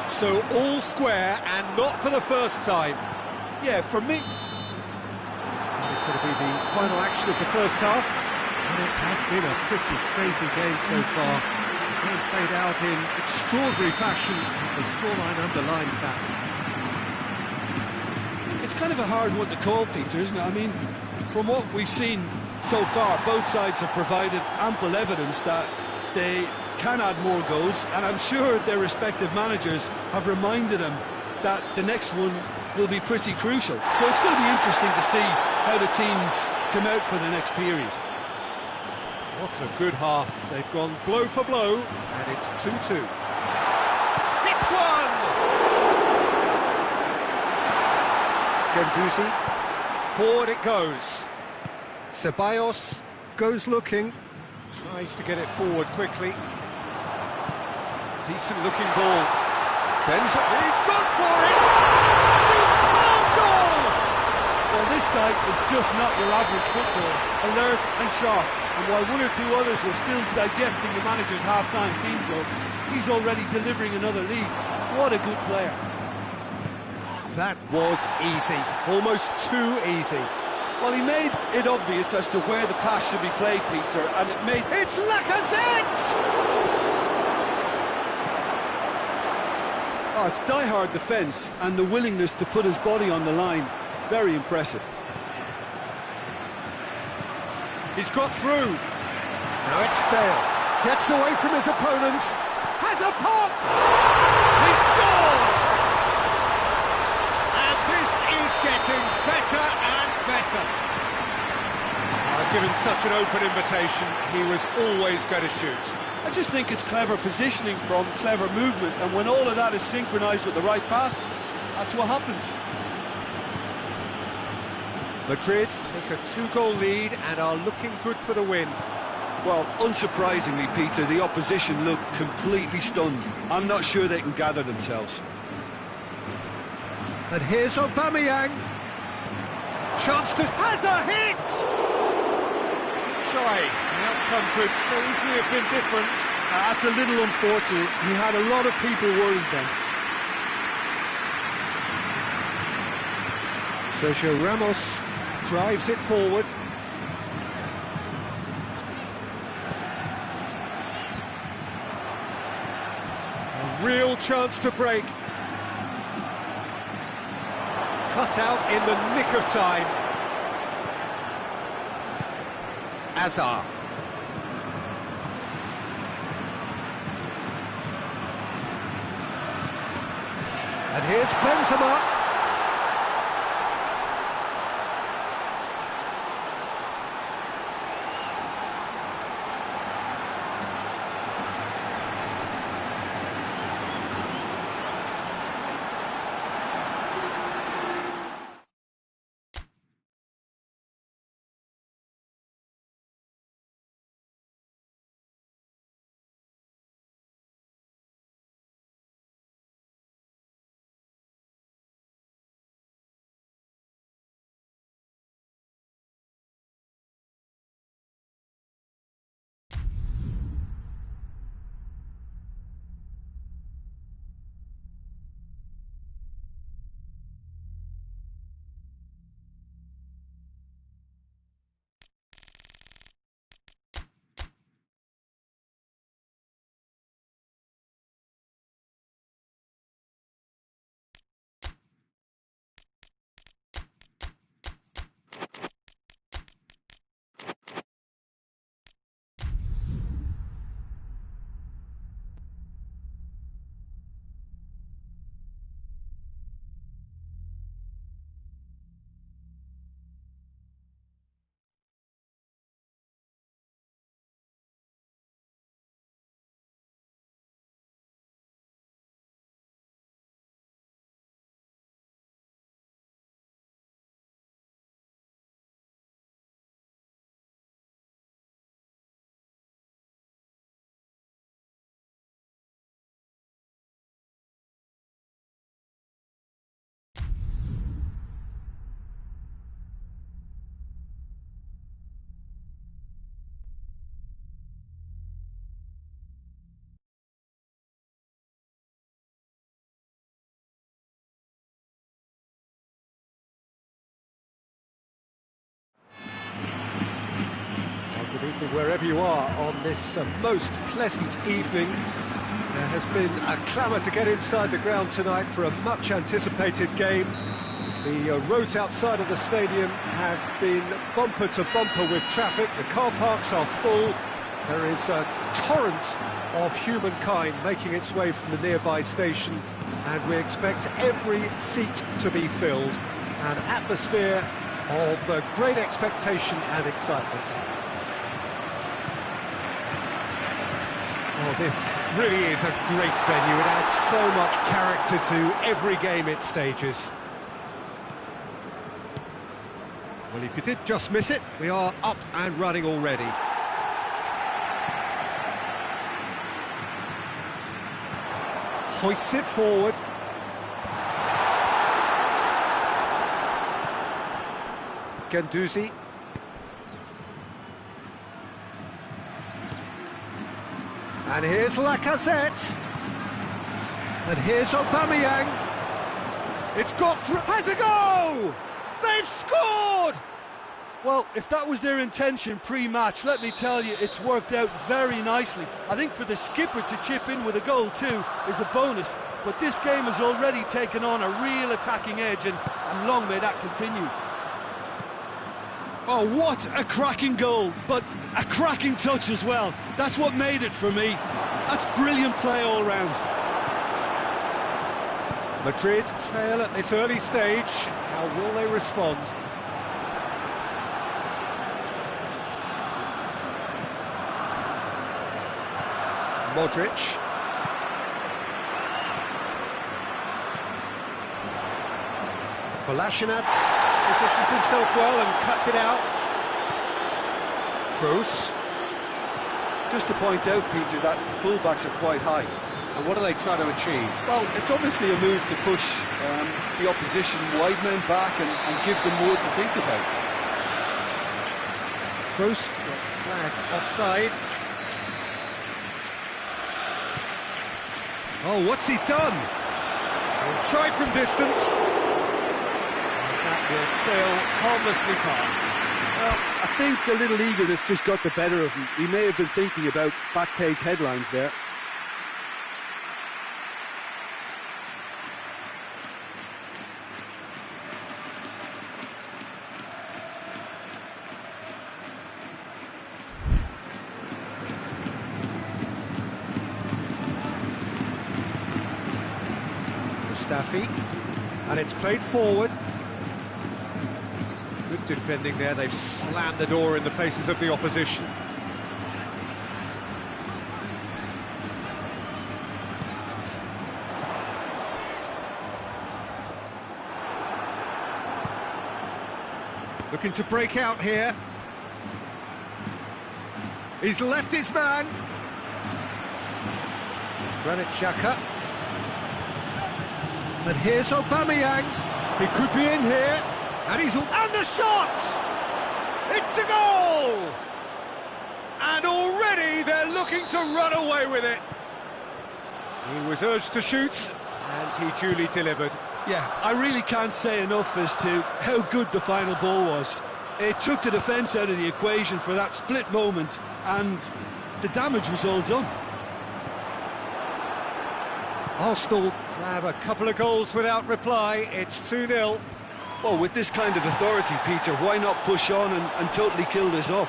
So all square, and not for the first time. Yeah, for me... That is going to be the final action of the first half. And it has been a pretty crazy game so far. The game played out in extraordinary fashion, and the scoreline underlines that. It's kind of a hard one to call, Peter, isn't it? I mean, from what we've seen so far, both sides have provided ample evidence that they can add more goals, and I'm sure their respective managers have reminded them that the next one will be pretty crucial. So it's going to be interesting to see how the teams come out for the next period. What a good half. They've gone blow for blow, and it's 2-2. Hits one! Guendouzi, forward it goes. Ceballos goes looking, tries to get it forward quickly. Decent looking ball. Bends up, he's gone for it! Superb goal! Well, this guy is just not your average footballer, alert and sharp. And while one or two others were still digesting the manager's half-time team talk, he's already delivering another lead. What a good player. That was easy, almost too easy. Well, he made it obvious as to where the pass should be played, Peter, and it made... It's Lacazette! Oh, it's die-hard defence and the willingness to put his body on the line. Very impressive. He's got through. Now it's Bale. Gets away from his opponents. Has a pop! He scored! And this is getting better and better. Given such an open invitation, he was always going to shoot. I just think it's clever positioning from clever movement, and when all of that is synchronised with the right pass, that's what happens. Madrid take a 2-goal lead and are looking good for the win. Well, unsurprisingly, Peter, the opposition look completely stunned. I'm not sure they can gather themselves. And here's Aubameyang. Chance to... has a hit! Shy. The outcome could so easily have been different. That's a little unfortunate. He had a lot of people worried then. Sergio Ramos drives it forward. A real chance to break. Cut out in the nick of time. Hazard. And here's Benzema. Evening wherever you are on this most pleasant evening. There has been a clamour to get inside the ground tonight for a much anticipated game. The roads outside of the stadium have been bumper to bumper with traffic. The car parks are full. There is a torrent of humankind making its way from the nearby station, and we expect every seat to be filled. An atmosphere of great expectation and excitement. Oh, this really is a great venue. It adds so much character to every game it stages. Well, if you did just miss it, we are up and running already. Hoists it forward. Guendouzi. And here's Lacazette. And here's Aubameyang. It's got through. Has a go! They've scored! Well, if that was their intention pre-match, let me tell you, it's worked out very nicely. I think for the skipper to chip in with a goal too is a bonus, but this game has already taken on a real attacking edge, and long may that continue. Oh, what a cracking goal, but a cracking touch as well. That's what made it for me. That's brilliant play all round. Madrid trail at this early stage. How will they respond? Modric. Kolasinac positions himself well and cuts it out. Kroos. Just to point out, Peter, that the fullbacks are quite high. And what are they trying to achieve? Well, it's obviously a move to push the opposition wide men back and give them more to think about. Kroos gets flagged offside. Oh, what's he done? He'll try from distance. That will sail harmlessly past. Well, I think the little eagerness just got the better of him. He may have been thinking about back page headlines there. Mustafi, and it's played forward. Good defending there. They've slammed the door in the faces of the opposition. Looking to break out here. He's left his man. Granit Xhaka. And here's Aubameyang. He could be in here. And the shot! It's a goal! And already they're looking to run away with it. He was urged to shoot, and he duly delivered. Yeah, I really can't say enough as to how good the final ball was. It took the defence out of the equation for that split moment, and the damage was all done. Arsenal grab a couple of goals without reply. It's 2-0. Well, with this kind of authority, Peter, why not push on and totally kill this off?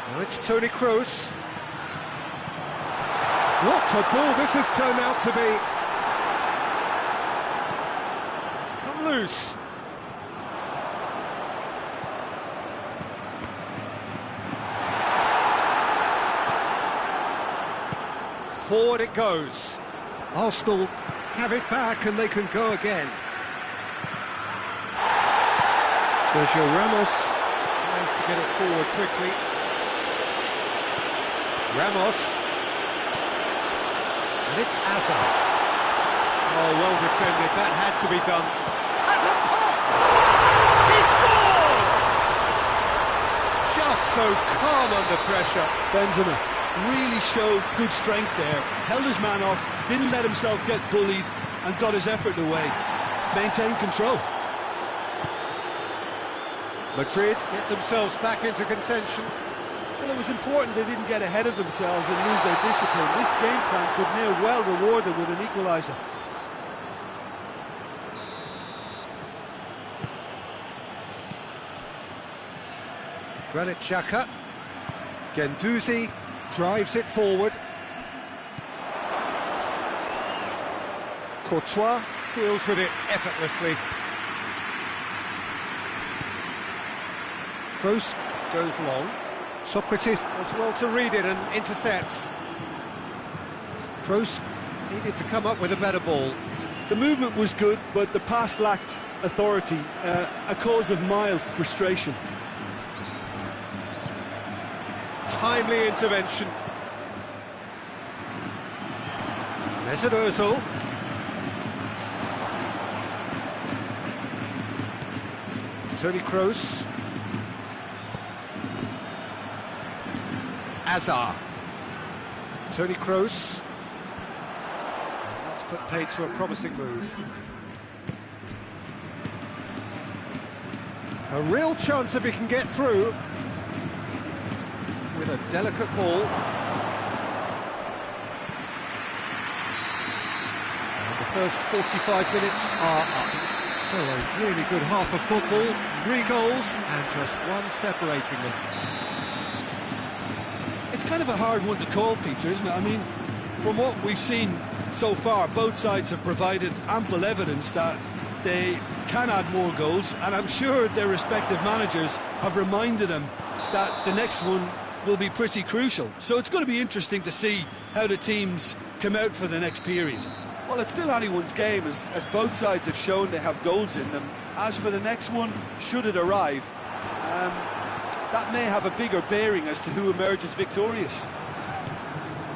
Now it's Toni Kroos. What a ball this has turned out to be. It's come loose. Forward it goes. Arsenal have it back and they can go again. Sergio Ramos tries to get it forward quickly. Ramos. And it's Hazard. Oh, well defended. That had to be done. Hazard pop! He scores! Just so calm under pressure. Benzema really showed good strength there. Held his man off, didn't let himself get bullied, and got his effort away. Maintained control. Madrid get themselves back into contention. Well, it was important they didn't get ahead of themselves and lose their discipline. This game plan could now well reward them with an equaliser. Granit Xhaka. Guendouzi drives it forward. Courtois deals with it effortlessly. Kroos goes long. Socrates does well to read it and intercepts. Kroos needed to come up with a better ball. The movement was good, but the pass lacked authority, a cause of mild frustration. Timely intervention. Mesut Ozil. Toni Kroos. Azar. Toni Kroos. That's put paid to a promising move. A real chance if he can get through with a delicate ball. And the first 45 minutes are up. So a really good half of football, 3 goals and just one separating them. It's kind of a hard one to call, Peter, isn't it? I mean, from what we've seen so far, both sides have provided ample evidence that they can add more goals, and I'm sure their respective managers have reminded them that the next one will be pretty crucial. So it's going to be interesting to see how the teams come out for the next period. Well, it's still anyone's game, as both sides have shown they have goals in them. As for the next one, should it arrive, that may have a bigger bearing as to who emerges victorious.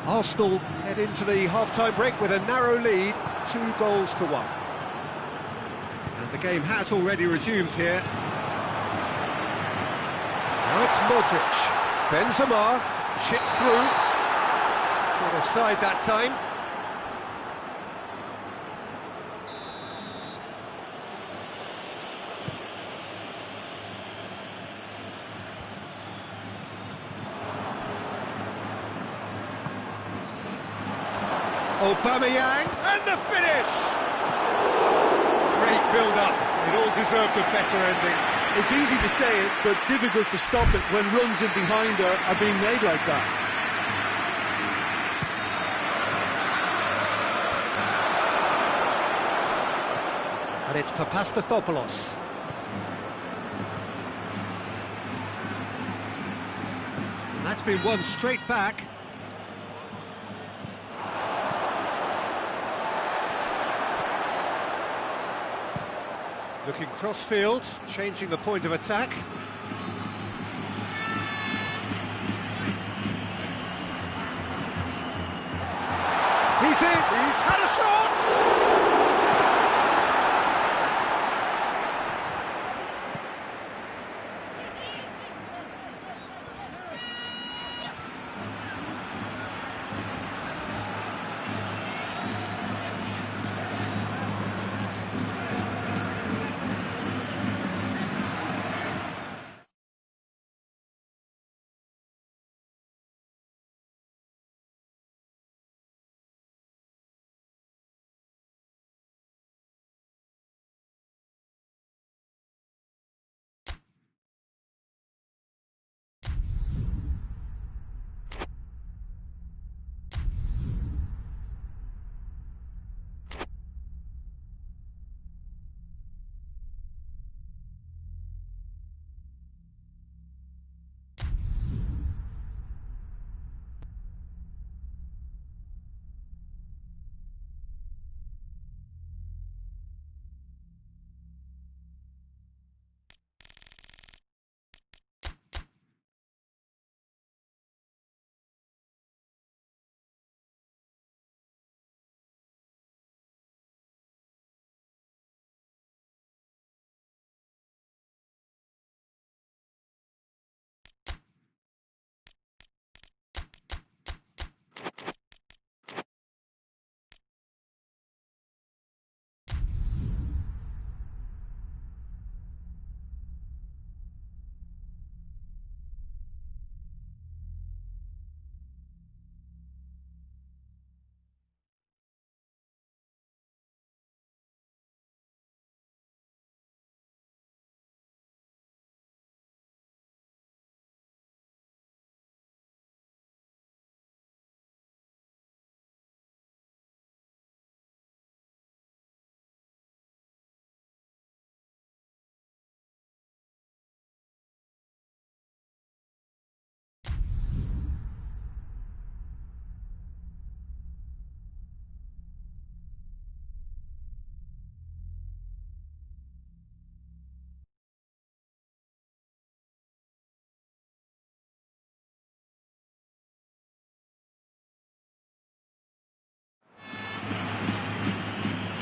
Arsenal head into the half-time break with a narrow lead, 2 goals to 1. And the game has already resumed here. Now it's Modric. Benzema, chipped through. Caught offside that time. Aubameyang, and the finish! Great build-up, it all deserved a better ending. It's easy to say it, but difficult to stop it when runs in behind are being made like that. And it's Papastathopoulos. And that's been won straight back. Looking cross-field, changing the point of attack. He's in, he's had a shot!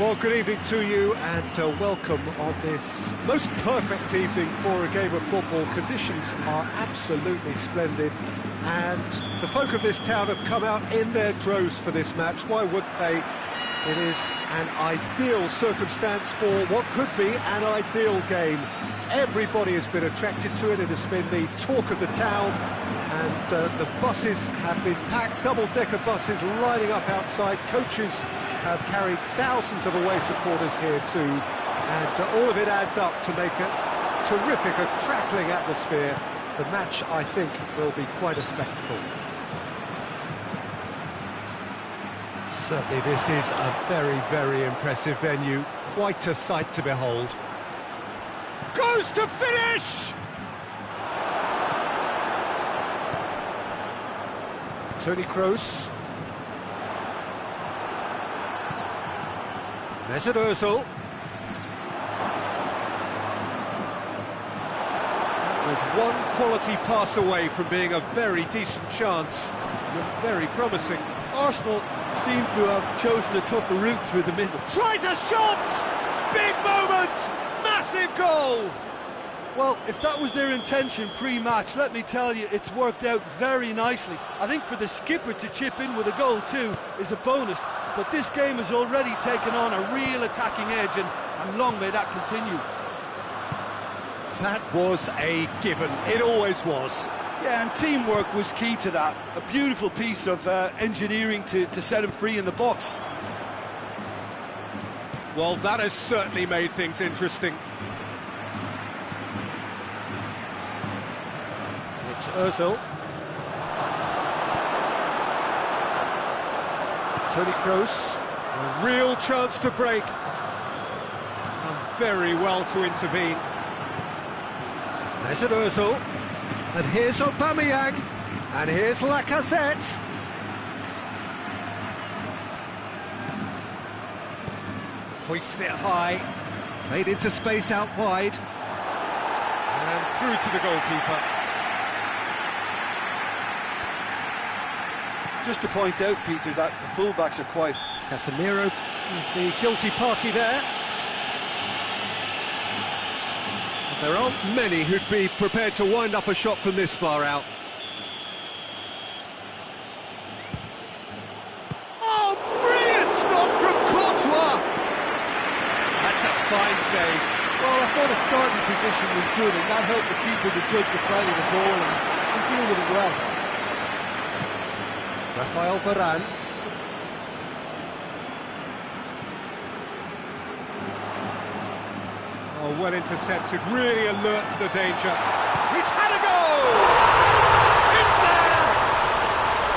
Well, good evening to you and welcome on this most perfect evening for a game of football. Conditions are absolutely splendid and the folk of this town have come out in their droves for this match. Why wouldn't they? It is an ideal circumstance for what could be an ideal game. Everybody has been attracted to it. It has been the talk of the town and the buses have been packed, double-decker buses lining up outside. Coaches have carried thousands of away supporters here too, and all of it adds up to make a terrific, a crackling atmosphere. The match, I think, will be quite a spectacle. Certainly this is a very, very impressive venue, quite a sight to behold. Goes to finish! Toni Kroos. Mesut Ozil. That was one quality pass away from being a very decent chance. Looked very promising. Arsenal seem to have chosen a tougher route through the middle. Tries a shot! Big moment! Massive goal! Well, if that was their intention pre-match, let me tell you, it's worked out very nicely. I think for the skipper to chip in with a goal too is a bonus, but this game has already taken on a real attacking edge, and long may that continue. That was a given. It always was. Yeah, and teamwork was key to that. A beautiful piece of engineering to set him free in the box. Well, that has certainly made things interesting. It's Ozil. Toni Kroos. A real chance to break. Done very well to intervene. Mesut Ozil. And here's Aubameyang. And here's Lacazette. Hoists it high. Played into space out wide. And through to the goalkeeper. Just to point out, Peter, that the fullbacks are quite... Casemiro is the guilty party there. There aren't many who'd be prepared to wind up a shot from this far out. Oh, brilliant stop from Courtois! That's a fine save. Well, I thought the starting position was good, and that helped the keeper to judge the flight of the ball and deal with it well. Rafael Varane. Oh, well intercepted, really alert to the danger. He's had a goal! It's there!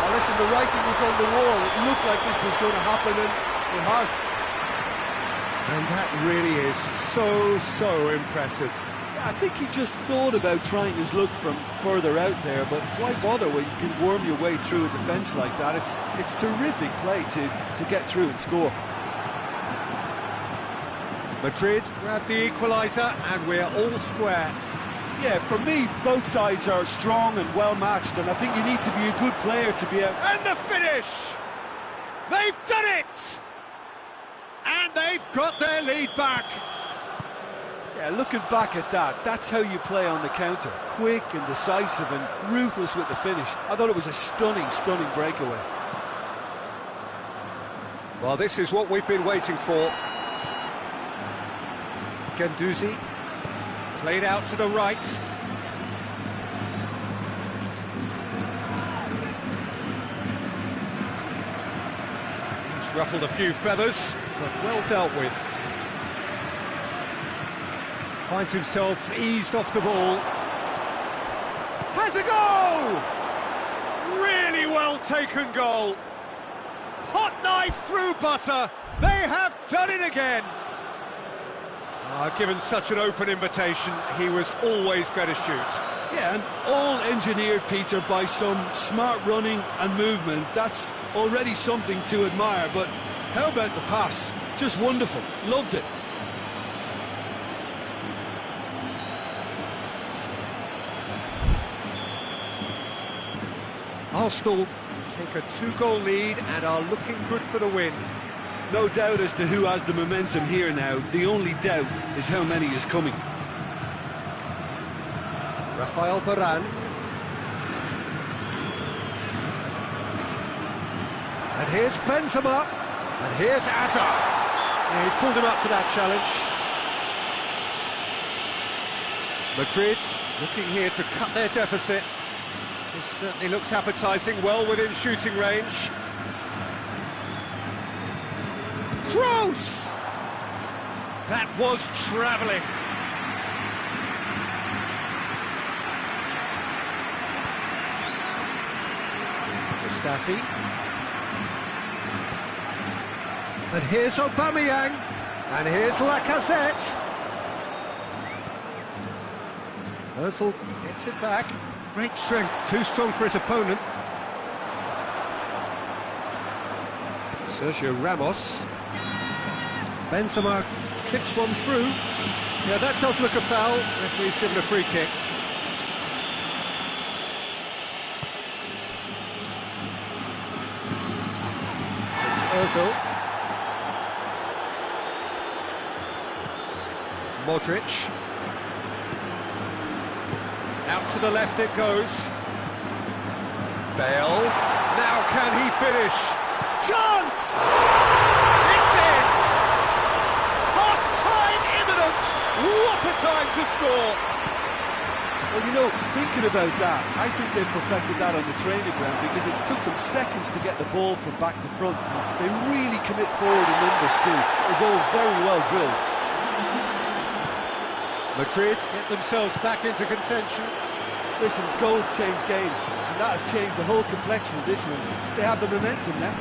Well, listen, the writing was on the wall. It looked like this was going to happen, and it has. And that really is so impressive. I think he just thought about trying his luck from further out there, but why bother when you can worm your way through a defence like that? It's terrific play to get through and score. Madrid grab the equaliser and we're all square. Yeah, for me, both sides are strong and well matched, and I think you need to be a good player to be out. And the finish! They've done it! And they've got their lead back. Yeah, looking back at that, that's how you play on the counter. Quick and decisive and ruthless with the finish. I thought it was a stunning breakaway. Well, this is what we've been waiting for. Guendouzi, played out to the right. He's ruffled a few feathers, but well dealt with. Finds himself eased off the ball. Has a goal! Really well taken goal. Hot knife through butter. They have done it again. Given such an open invitation, he was always going to shoot. Yeah, and all engineered, Peter, by some smart running and movement. That's already something to admire, but how about the pass? Just wonderful. Loved it. Arsenal take a 2-goal lead and are looking good for the win. No doubt as to who has the momentum here now. The only doubt is how many is coming. Rafael Varane. And here's Benzema. And here's Hazard. Yeah, he's pulled him up for that challenge. Madrid looking here to cut their deficit. This certainly looks appetising, well within shooting range. Gross! That was travelling. Mustafi. And here's Aubameyang. And here's Lacazette. Ozil gets it back. Great strength, too strong for his opponent. Sergio Ramos. Benzema clips one through. Yeah, that does look a foul. Referee's given a free kick. It's Ozil. Modric. Out to the left it goes. Bale. Now can he finish? Chance! It's in! Half-time imminent! What a time to score! Well, you know, thinking about that, I think they perfected that on the training ground because it took them seconds to get the ball from back to front. They really commit forward in numbers too. It was all very well drilled. Madrid get themselves back into contention. Listen, goals change games, and that has changed the whole complexion of this one. They have the momentum now.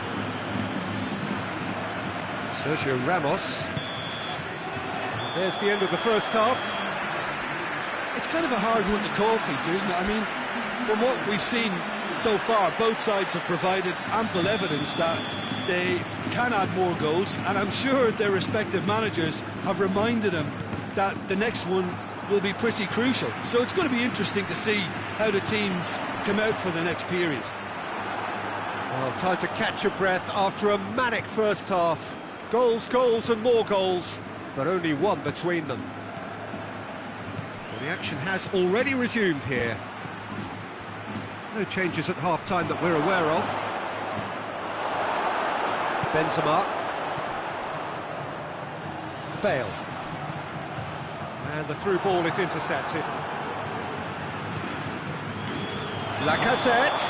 Sergio Ramos. There's the end of the first half. It's kind of a hard one to call, Peter, isn't it? I mean, from what we've seen so far, both sides have provided ample evidence that they can add more goals, and I'm sure their respective managers have reminded them that the next one will be pretty crucial. So it's going to be interesting to see how the teams come out for the next period. Well, time to catch your breath after a manic first half. Goals, goals and more goals, but only one between them. Well, the action has already resumed here. No changes at half-time that we're aware of. Benzema. Bale. And the through ball is intercepted. Lacazette.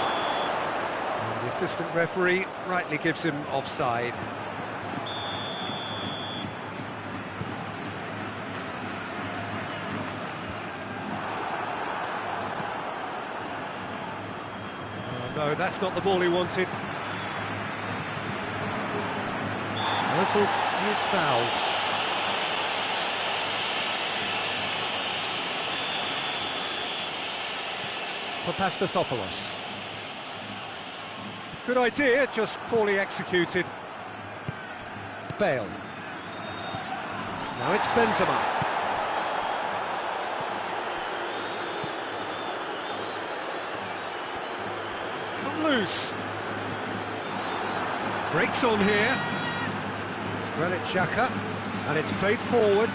And the assistant referee rightly gives him offside. Oh, no, that's not the ball he wanted. Ozil is fouled. Papastathopoulos. Good idea, just poorly executed. Bale. Now it's Benzema. It's come loose. Breaks on here. Granit Xhaka. And it's played forward.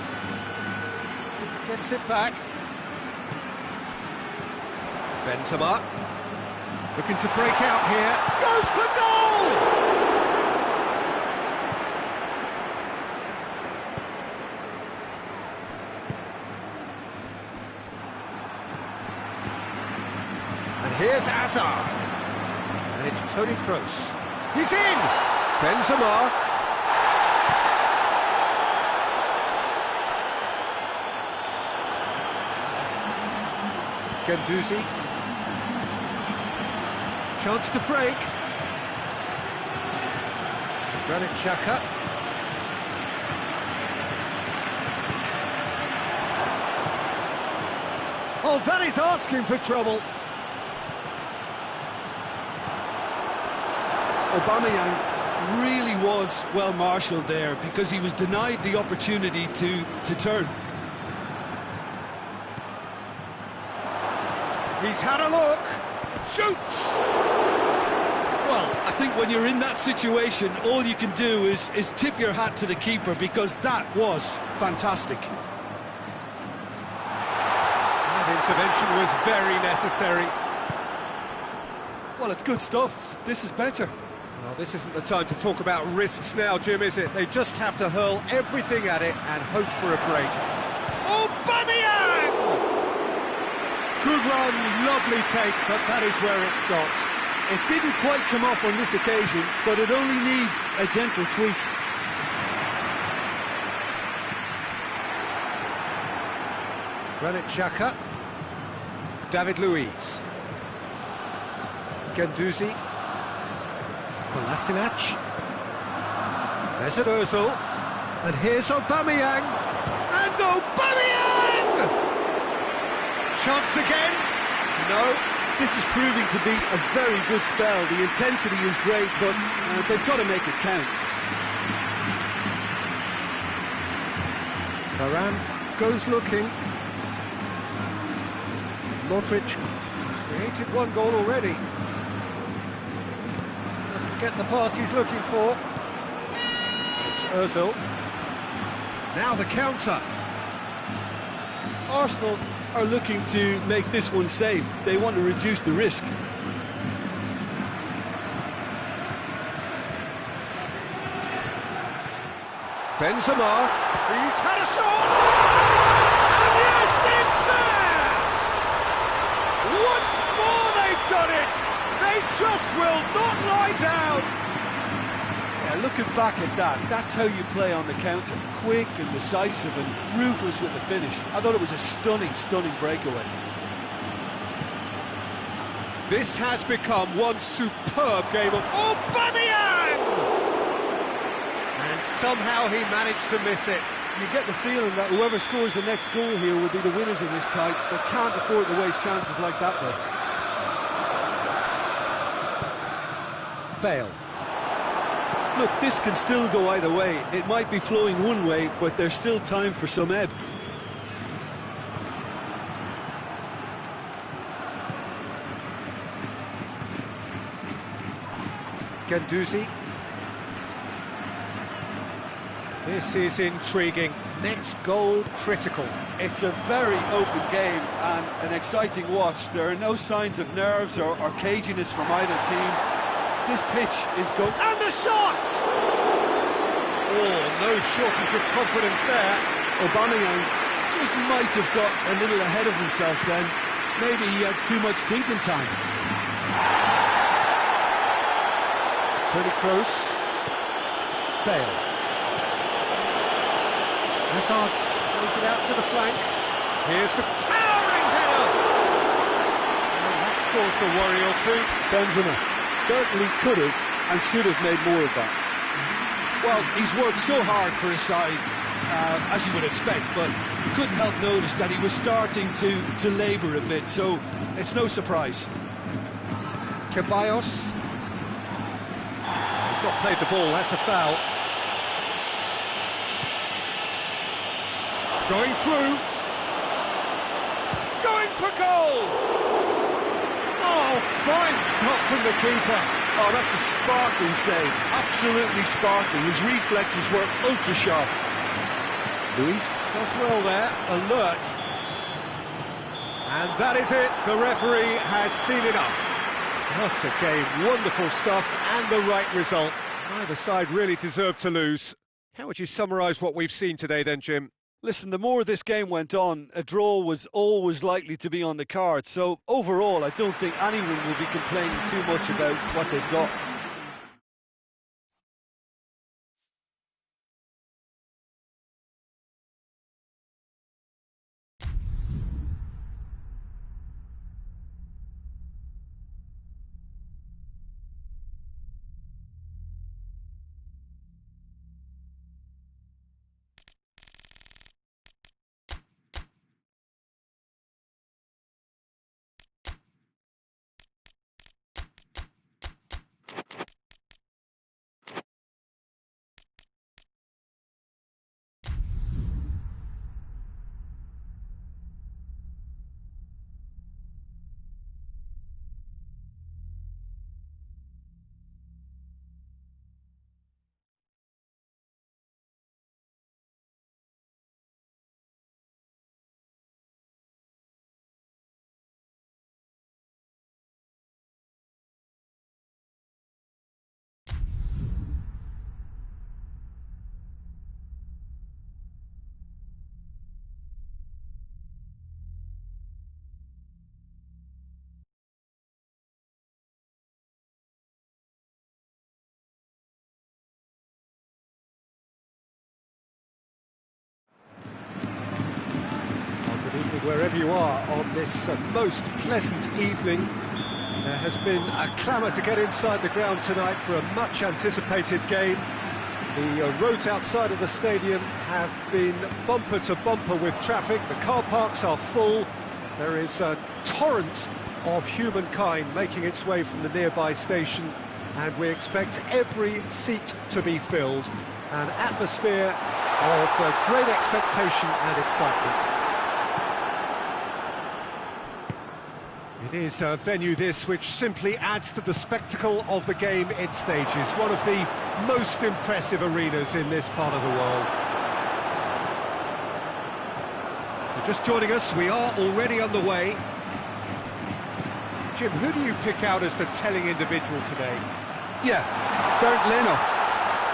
Gets it back. Benzema, looking to break out here, goes for goal! And here's Hazard, and it's Toni Kroos. He's in! Benzema. Guendouzi. Chance to break. Granit Xhaka. Oh, that is asking for trouble. Aubameyang really was well marshalled there because he was denied the opportunity to turn. He's had a look. Shoots! Well, I think when you're in that situation, all you can do is tip your hat to the keeper, because that was fantastic. That intervention was very necessary. Well, it's good stuff. This is better. Well, this isn't the time to talk about risks now, Jim, is it? They just have to hurl everything at it and hope for a break. Aubameyang! Good run, lovely take, but that is where it stopped. It didn't quite come off on this occasion, but it only needs a gentle tweak. Granit Xhaka. David Luiz. Guendouzi. Kolasinac. Mesut Ozil. And here's Aubameyang. And Aubameyang! Chance again? No. This is proving to be a very good spell. The intensity is great, but they've got to make it count. Varane goes looking. Modric has created one goal already. Doesn't get the pass he's looking for. It's Ozil. Now the counter. Arsenal are looking to make this one safe. They want to reduce the risk. Benzema, he's had a shot! And yes, it's there! Once more they've done it! They just will not lie down! Yeah, looking back at that, that's how you play on the counter. Quick and decisive and ruthless with the finish. I thought it was a stunning, stunning breakaway. This has become one superb game of Aubameyang! And somehow he managed to miss it. You get the feeling that whoever scores the next goal here will be the winners of this tie. They can't afford to waste chances like that, though. Bale. Look, this can still go either way. It might be flowing one way, but there's still time for some ebb. Guendouzi. This is intriguing. Next goal critical. It's a very open game and an exciting watch. There are no signs of nerves or caginess from either team. This pitch is going... And the shot! Oh, no shortage of confidence there. Aubameyang just might have got a little ahead of himself then. Maybe he had too much thinking time. Tony Kroos. Bale. Hazard plays it out to the flank. Here's the towering header! And that's caused a worry or two. Benzema certainly could have and should have made more of that. Well, he's worked so hard for his side, as you would expect, but you couldn't help notice that he was starting to labour a bit, so it's no surprise. Ceballos. He's not played the ball, that's a foul. Going through. Going for goal! Oh, fine stop from the keeper. Oh, that's a sparkling save. Absolutely sparkling. His reflexes were ultra sharp. Luis does well there, alert. And that is it. The referee has seen enough. What a game. Wonderful stuff and the right result. Neither side really deserved to lose. How would you summarise what we've seen today then, Jim? Listen, the more this game went on, a draw was always likely to be on the cards. So overall, I don't think anyone will be complaining too much about what they've got. Good wherever you are on this most pleasant evening. There has been a clamour to get inside the ground tonight for a much-anticipated game. The roads outside of the stadium have been bumper to bumper with traffic. The car parks are full. There is a torrent of humankind making its way from the nearby station, and we expect every seat to be filled. An atmosphere of great expectation and excitement. It is a venue this which simply adds to the spectacle of the game in stages. One of the most impressive arenas in this part of the world. If you're just joining us, we are already underway. Jim, who do you pick out as the telling individual today? Yeah, Bernd Leno.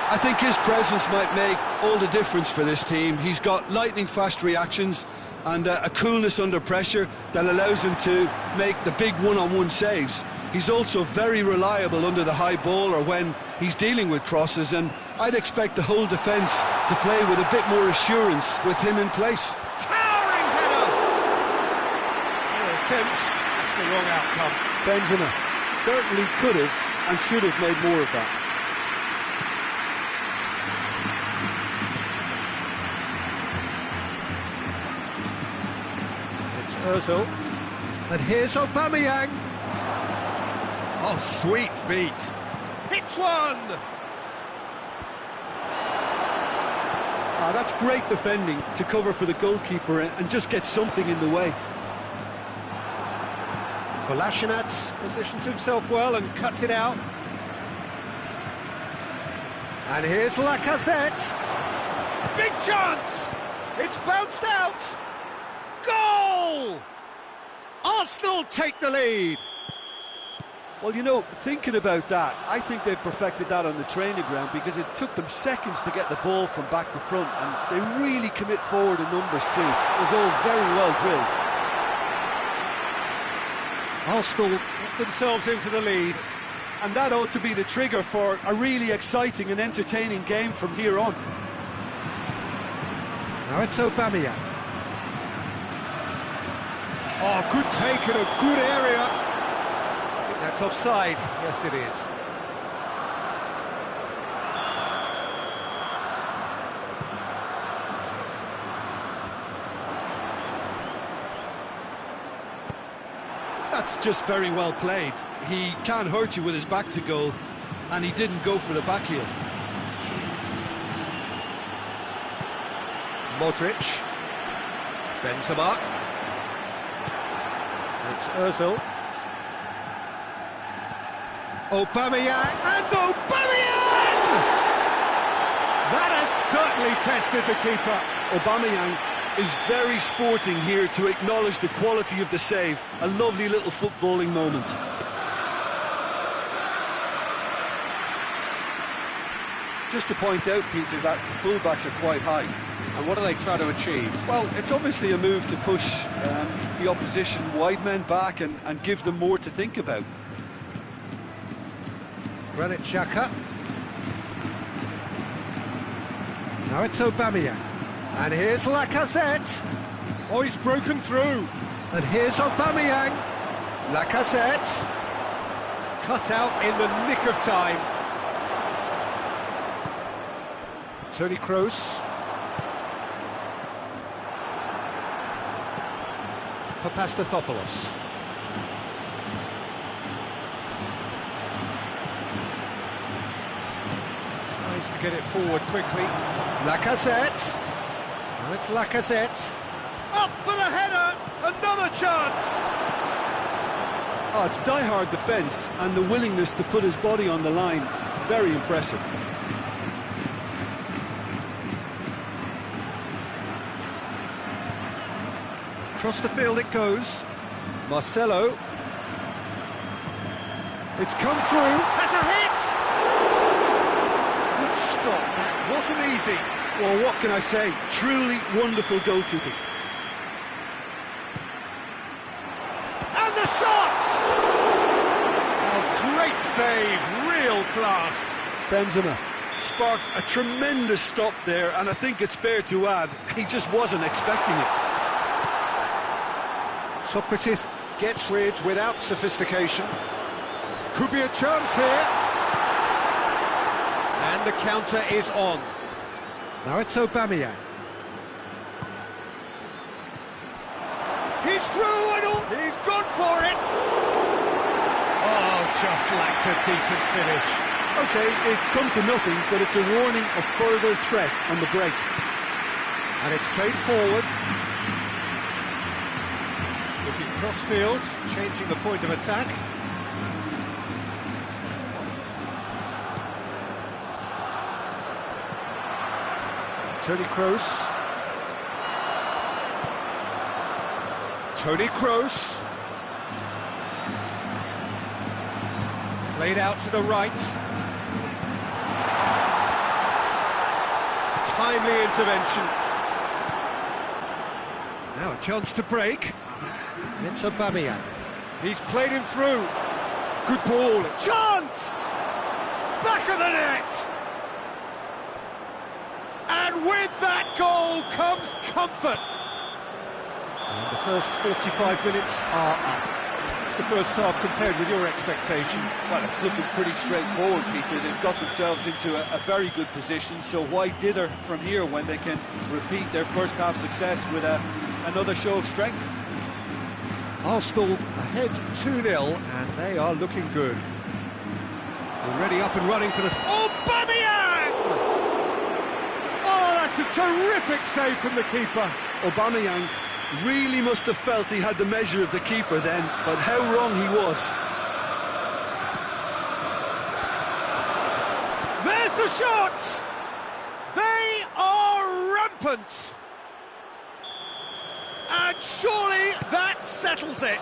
I think his presence might make all the difference for this team. He's got lightning-fast reactions and a coolness under pressure that allows him to make the big one-on-one saves. He's also very reliable under the high ball or when he's dealing with crosses, and I'd expect the whole defence to play with a bit more assurance with him in place. Towering header! No attempt, that's the wrong outcome. Benzema certainly could have and should have made more of that. Ozil, and here's Aubameyang. Oh, sweet feet. Hits one! That's great defending to cover for the goalkeeper and just get something in the way. Kolasinac positions himself well and cuts it out. And here's Lacazette. Big chance! It's bounced out! Goal! Arsenal take the lead. Well, you know, thinking about that, I think they've perfected that on the training ground because it took them seconds to get the ball from back to front, and they really commit forward in numbers too. It was all very well drilled. Arsenal put themselves into the lead, and that ought to be the trigger for a really exciting and entertaining game from here on. Now it's Aubameyang. Oh, good take in a good area. I think that's offside. Yes, it is. That's just very well played. He can't hurt you with his back to goal, and he didn't go for the back heel. Modric. Benzema. It's Ozil. Aubameyang, and Aubameyang! That has certainly tested the keeper. Aubameyang is very sporting here to acknowledge the quality of the save. A lovely little footballing moment. Just to point out, Peter, that the fullbacks are quite high. And what are they trying to achieve? Well, it's obviously a move to push the opposition wide men back and give them more to think about. Granit Xhaka. Now it's Aubameyang. And here's Lacazette. Oh, he's broken through. And here's Aubameyang. Lacazette. Cut out in the nick of time. Toni Kroos. Papastathopoulos. Tries to get it forward quickly. Lacazette. Now it's Lacazette. Up for the header! Another chance! Oh, it's die-hard defence and the willingness to put his body on the line. Very impressive. Across the field it goes. Marcelo. It's come through. Has a hit! Good stop. That wasn't easy. Well, what can I say? Truly wonderful goalkeeping. And the shot! Oh, great save. Real class. Benzema sparked a tremendous stop there, and I think it's fair to add, he just wasn't expecting it. Socrates gets rid without sophistication. Could be a chance here. And the counter is on. Now it's Aubameyang. He's through and all. He's gone for it. Oh, just lacked a decent finish. Okay, it's come to nothing, but it's a warning of further threat on the break. And it's played forward. Looking cross-field, changing the point of attack. Toni Kroos. Toni Kroos. Played out to the right. Timely intervention. Now a chance to break. It's Aubameyang. He's played him through. Good ball. Chance! Back of the net! And with that goal comes comfort. And the first 45 minutes are up. It's the first half compared with your expectation. Well, it's looking pretty straightforward, Peter. They've got themselves into a very good position, so why dither from here when they can repeat their first half success with another show of strength? Arsenal ahead 2-0, and they are looking good. Already up and running for the... Aubameyang! Oh, that's a terrific save from the keeper. Aubameyang really must have felt he had the measure of the keeper then, but how wrong he was. There's the shot! They are rampant! And surely that settles it.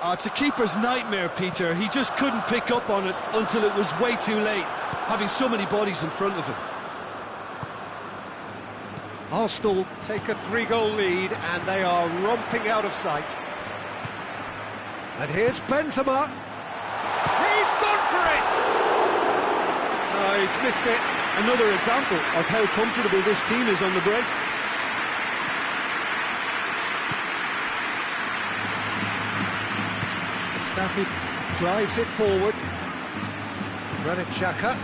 It's a keeper's nightmare, Peter. He just couldn't pick up on it until it was way too late, having so many bodies in front of him. Arsenal take a 3-goal lead and they are romping out of sight. And here's Benzema. He's gone for it! Oh, he's missed it. Another example of how comfortable this team is on the break. Stafford drives it forward. Granit Xhaka.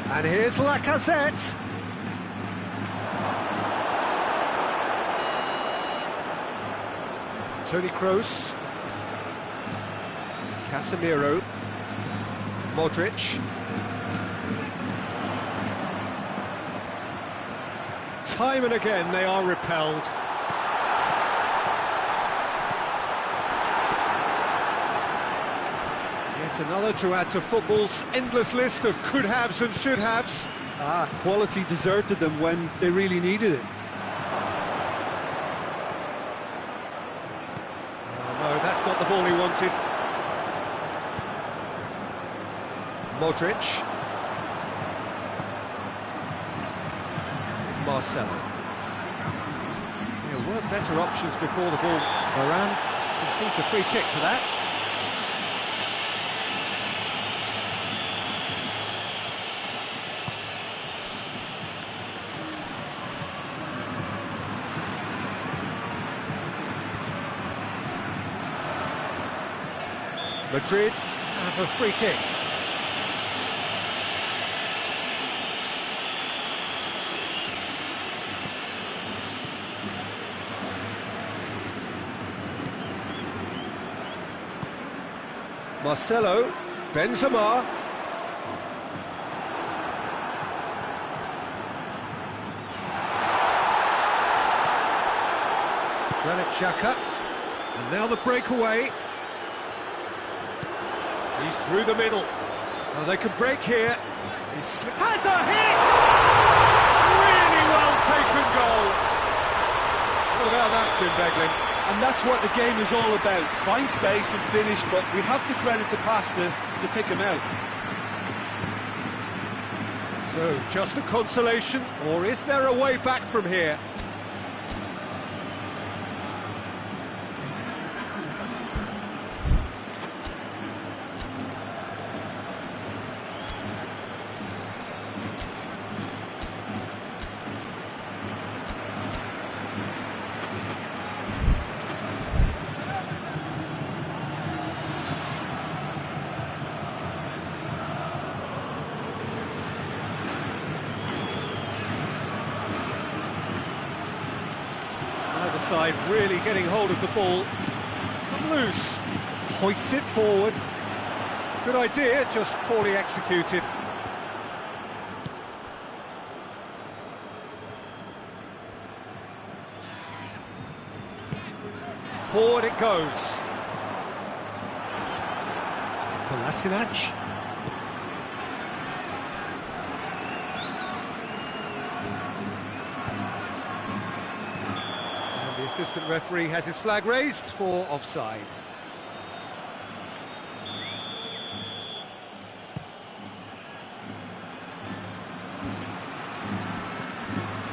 And here's Lacazette. Toni Kroos. Casemiro. Modric. Time and again they are repelled. Another to add to football's endless list of could-haves and should-haves. Quality deserted them when they really needed it. Oh, no, that's not the ball he wanted. Modric. Marcelo. There were better options before the ball. Varane concedes a free kick for that. Madrid have a free kick. Marcelo, Benzema. Granit Xhaka. And now the breakaway. He's through the middle. Oh, they could break here. Has a hit! Really well taken goal. What about that, Jim Beglin? And that's what the game is all about. Find space and finish, but we have to credit the pass to pick him out. So, just a consolation, or is there a way back from here? offside, really getting hold of the ball. It's come loose, hoists it forward. Good idea, just poorly executed. Forward it goes. Kolasinac. And the assistant referee has his flag raised for offside.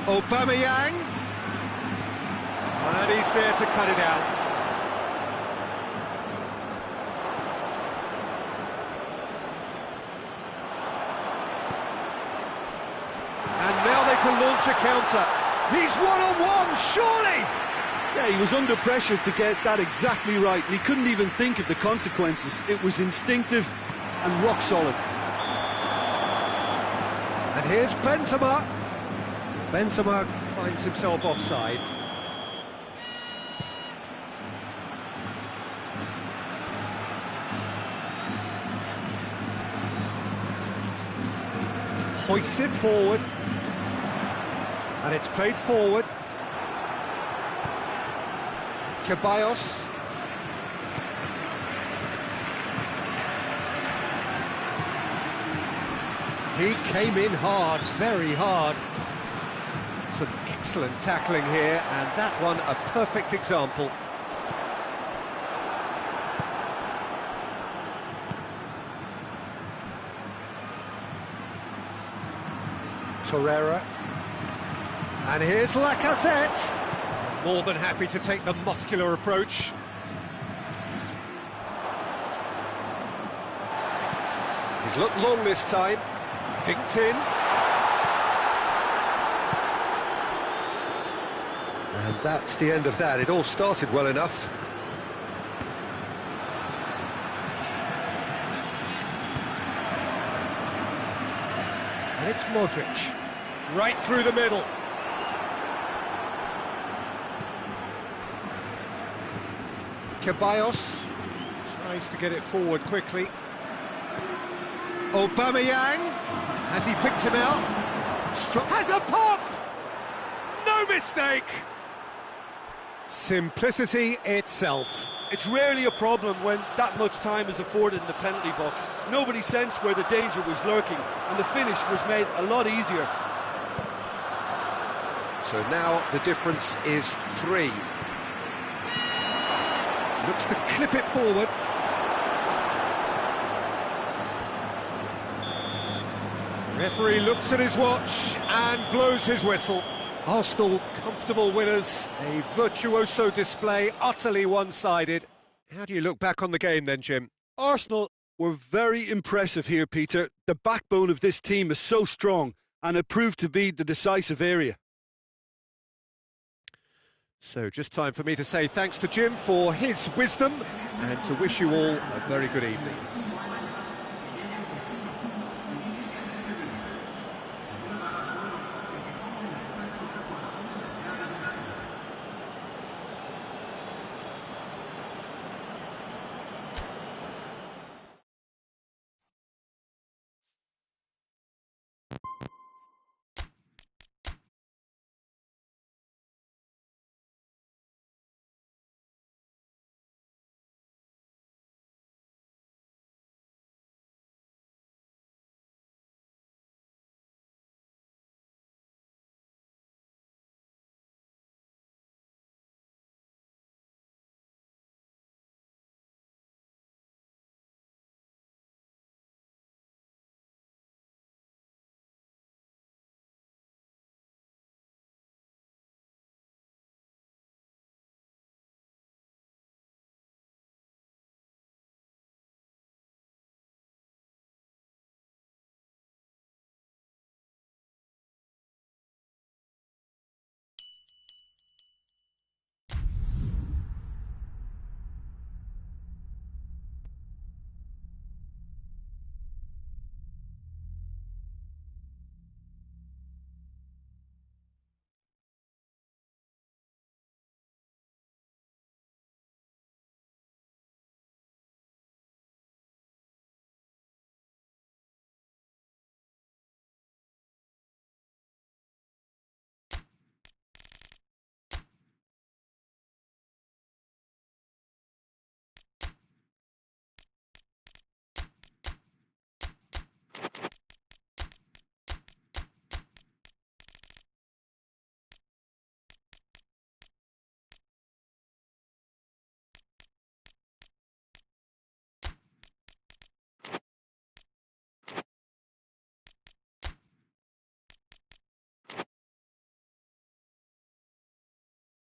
Aubameyang. And he's there to cut it out. Can launch a counter. He's one-on-one, surely! Yeah, he was under pressure to get that exactly right, and he couldn't even think of the consequences. It was instinctive and rock solid. And here's Benzema. Benzema finds himself offside. Hoists it forward. And it's played forward. Ceballos. He came in hard, very hard. Some excellent tackling here, and that one a perfect example. Torreira. And here's Lacazette. More than happy to take the muscular approach. He's looked long this time. Dinked in. And that's the end of that. It all started well enough. And it's Modric. Right through the middle. Ceballos tries to get it forward quickly. Aubameyang, has he picked him out? Has a pop! No mistake! Simplicity itself. It's rarely a problem when that much time is afforded in the penalty box. Nobody sensed where the danger was lurking, and the finish was made a lot easier. So now the difference is 3. Looks to clip it forward. Referee looks at his watch and blows his whistle. Arsenal comfortable winners, a virtuoso display, utterly one-sided. How do you look back on the game then, Jim? Arsenal were very impressive here, Peter. The backbone of this team is so strong, and it proved to be the decisive area. So just time for me to say thanks to Jim for his wisdom and to wish you all a very good evening.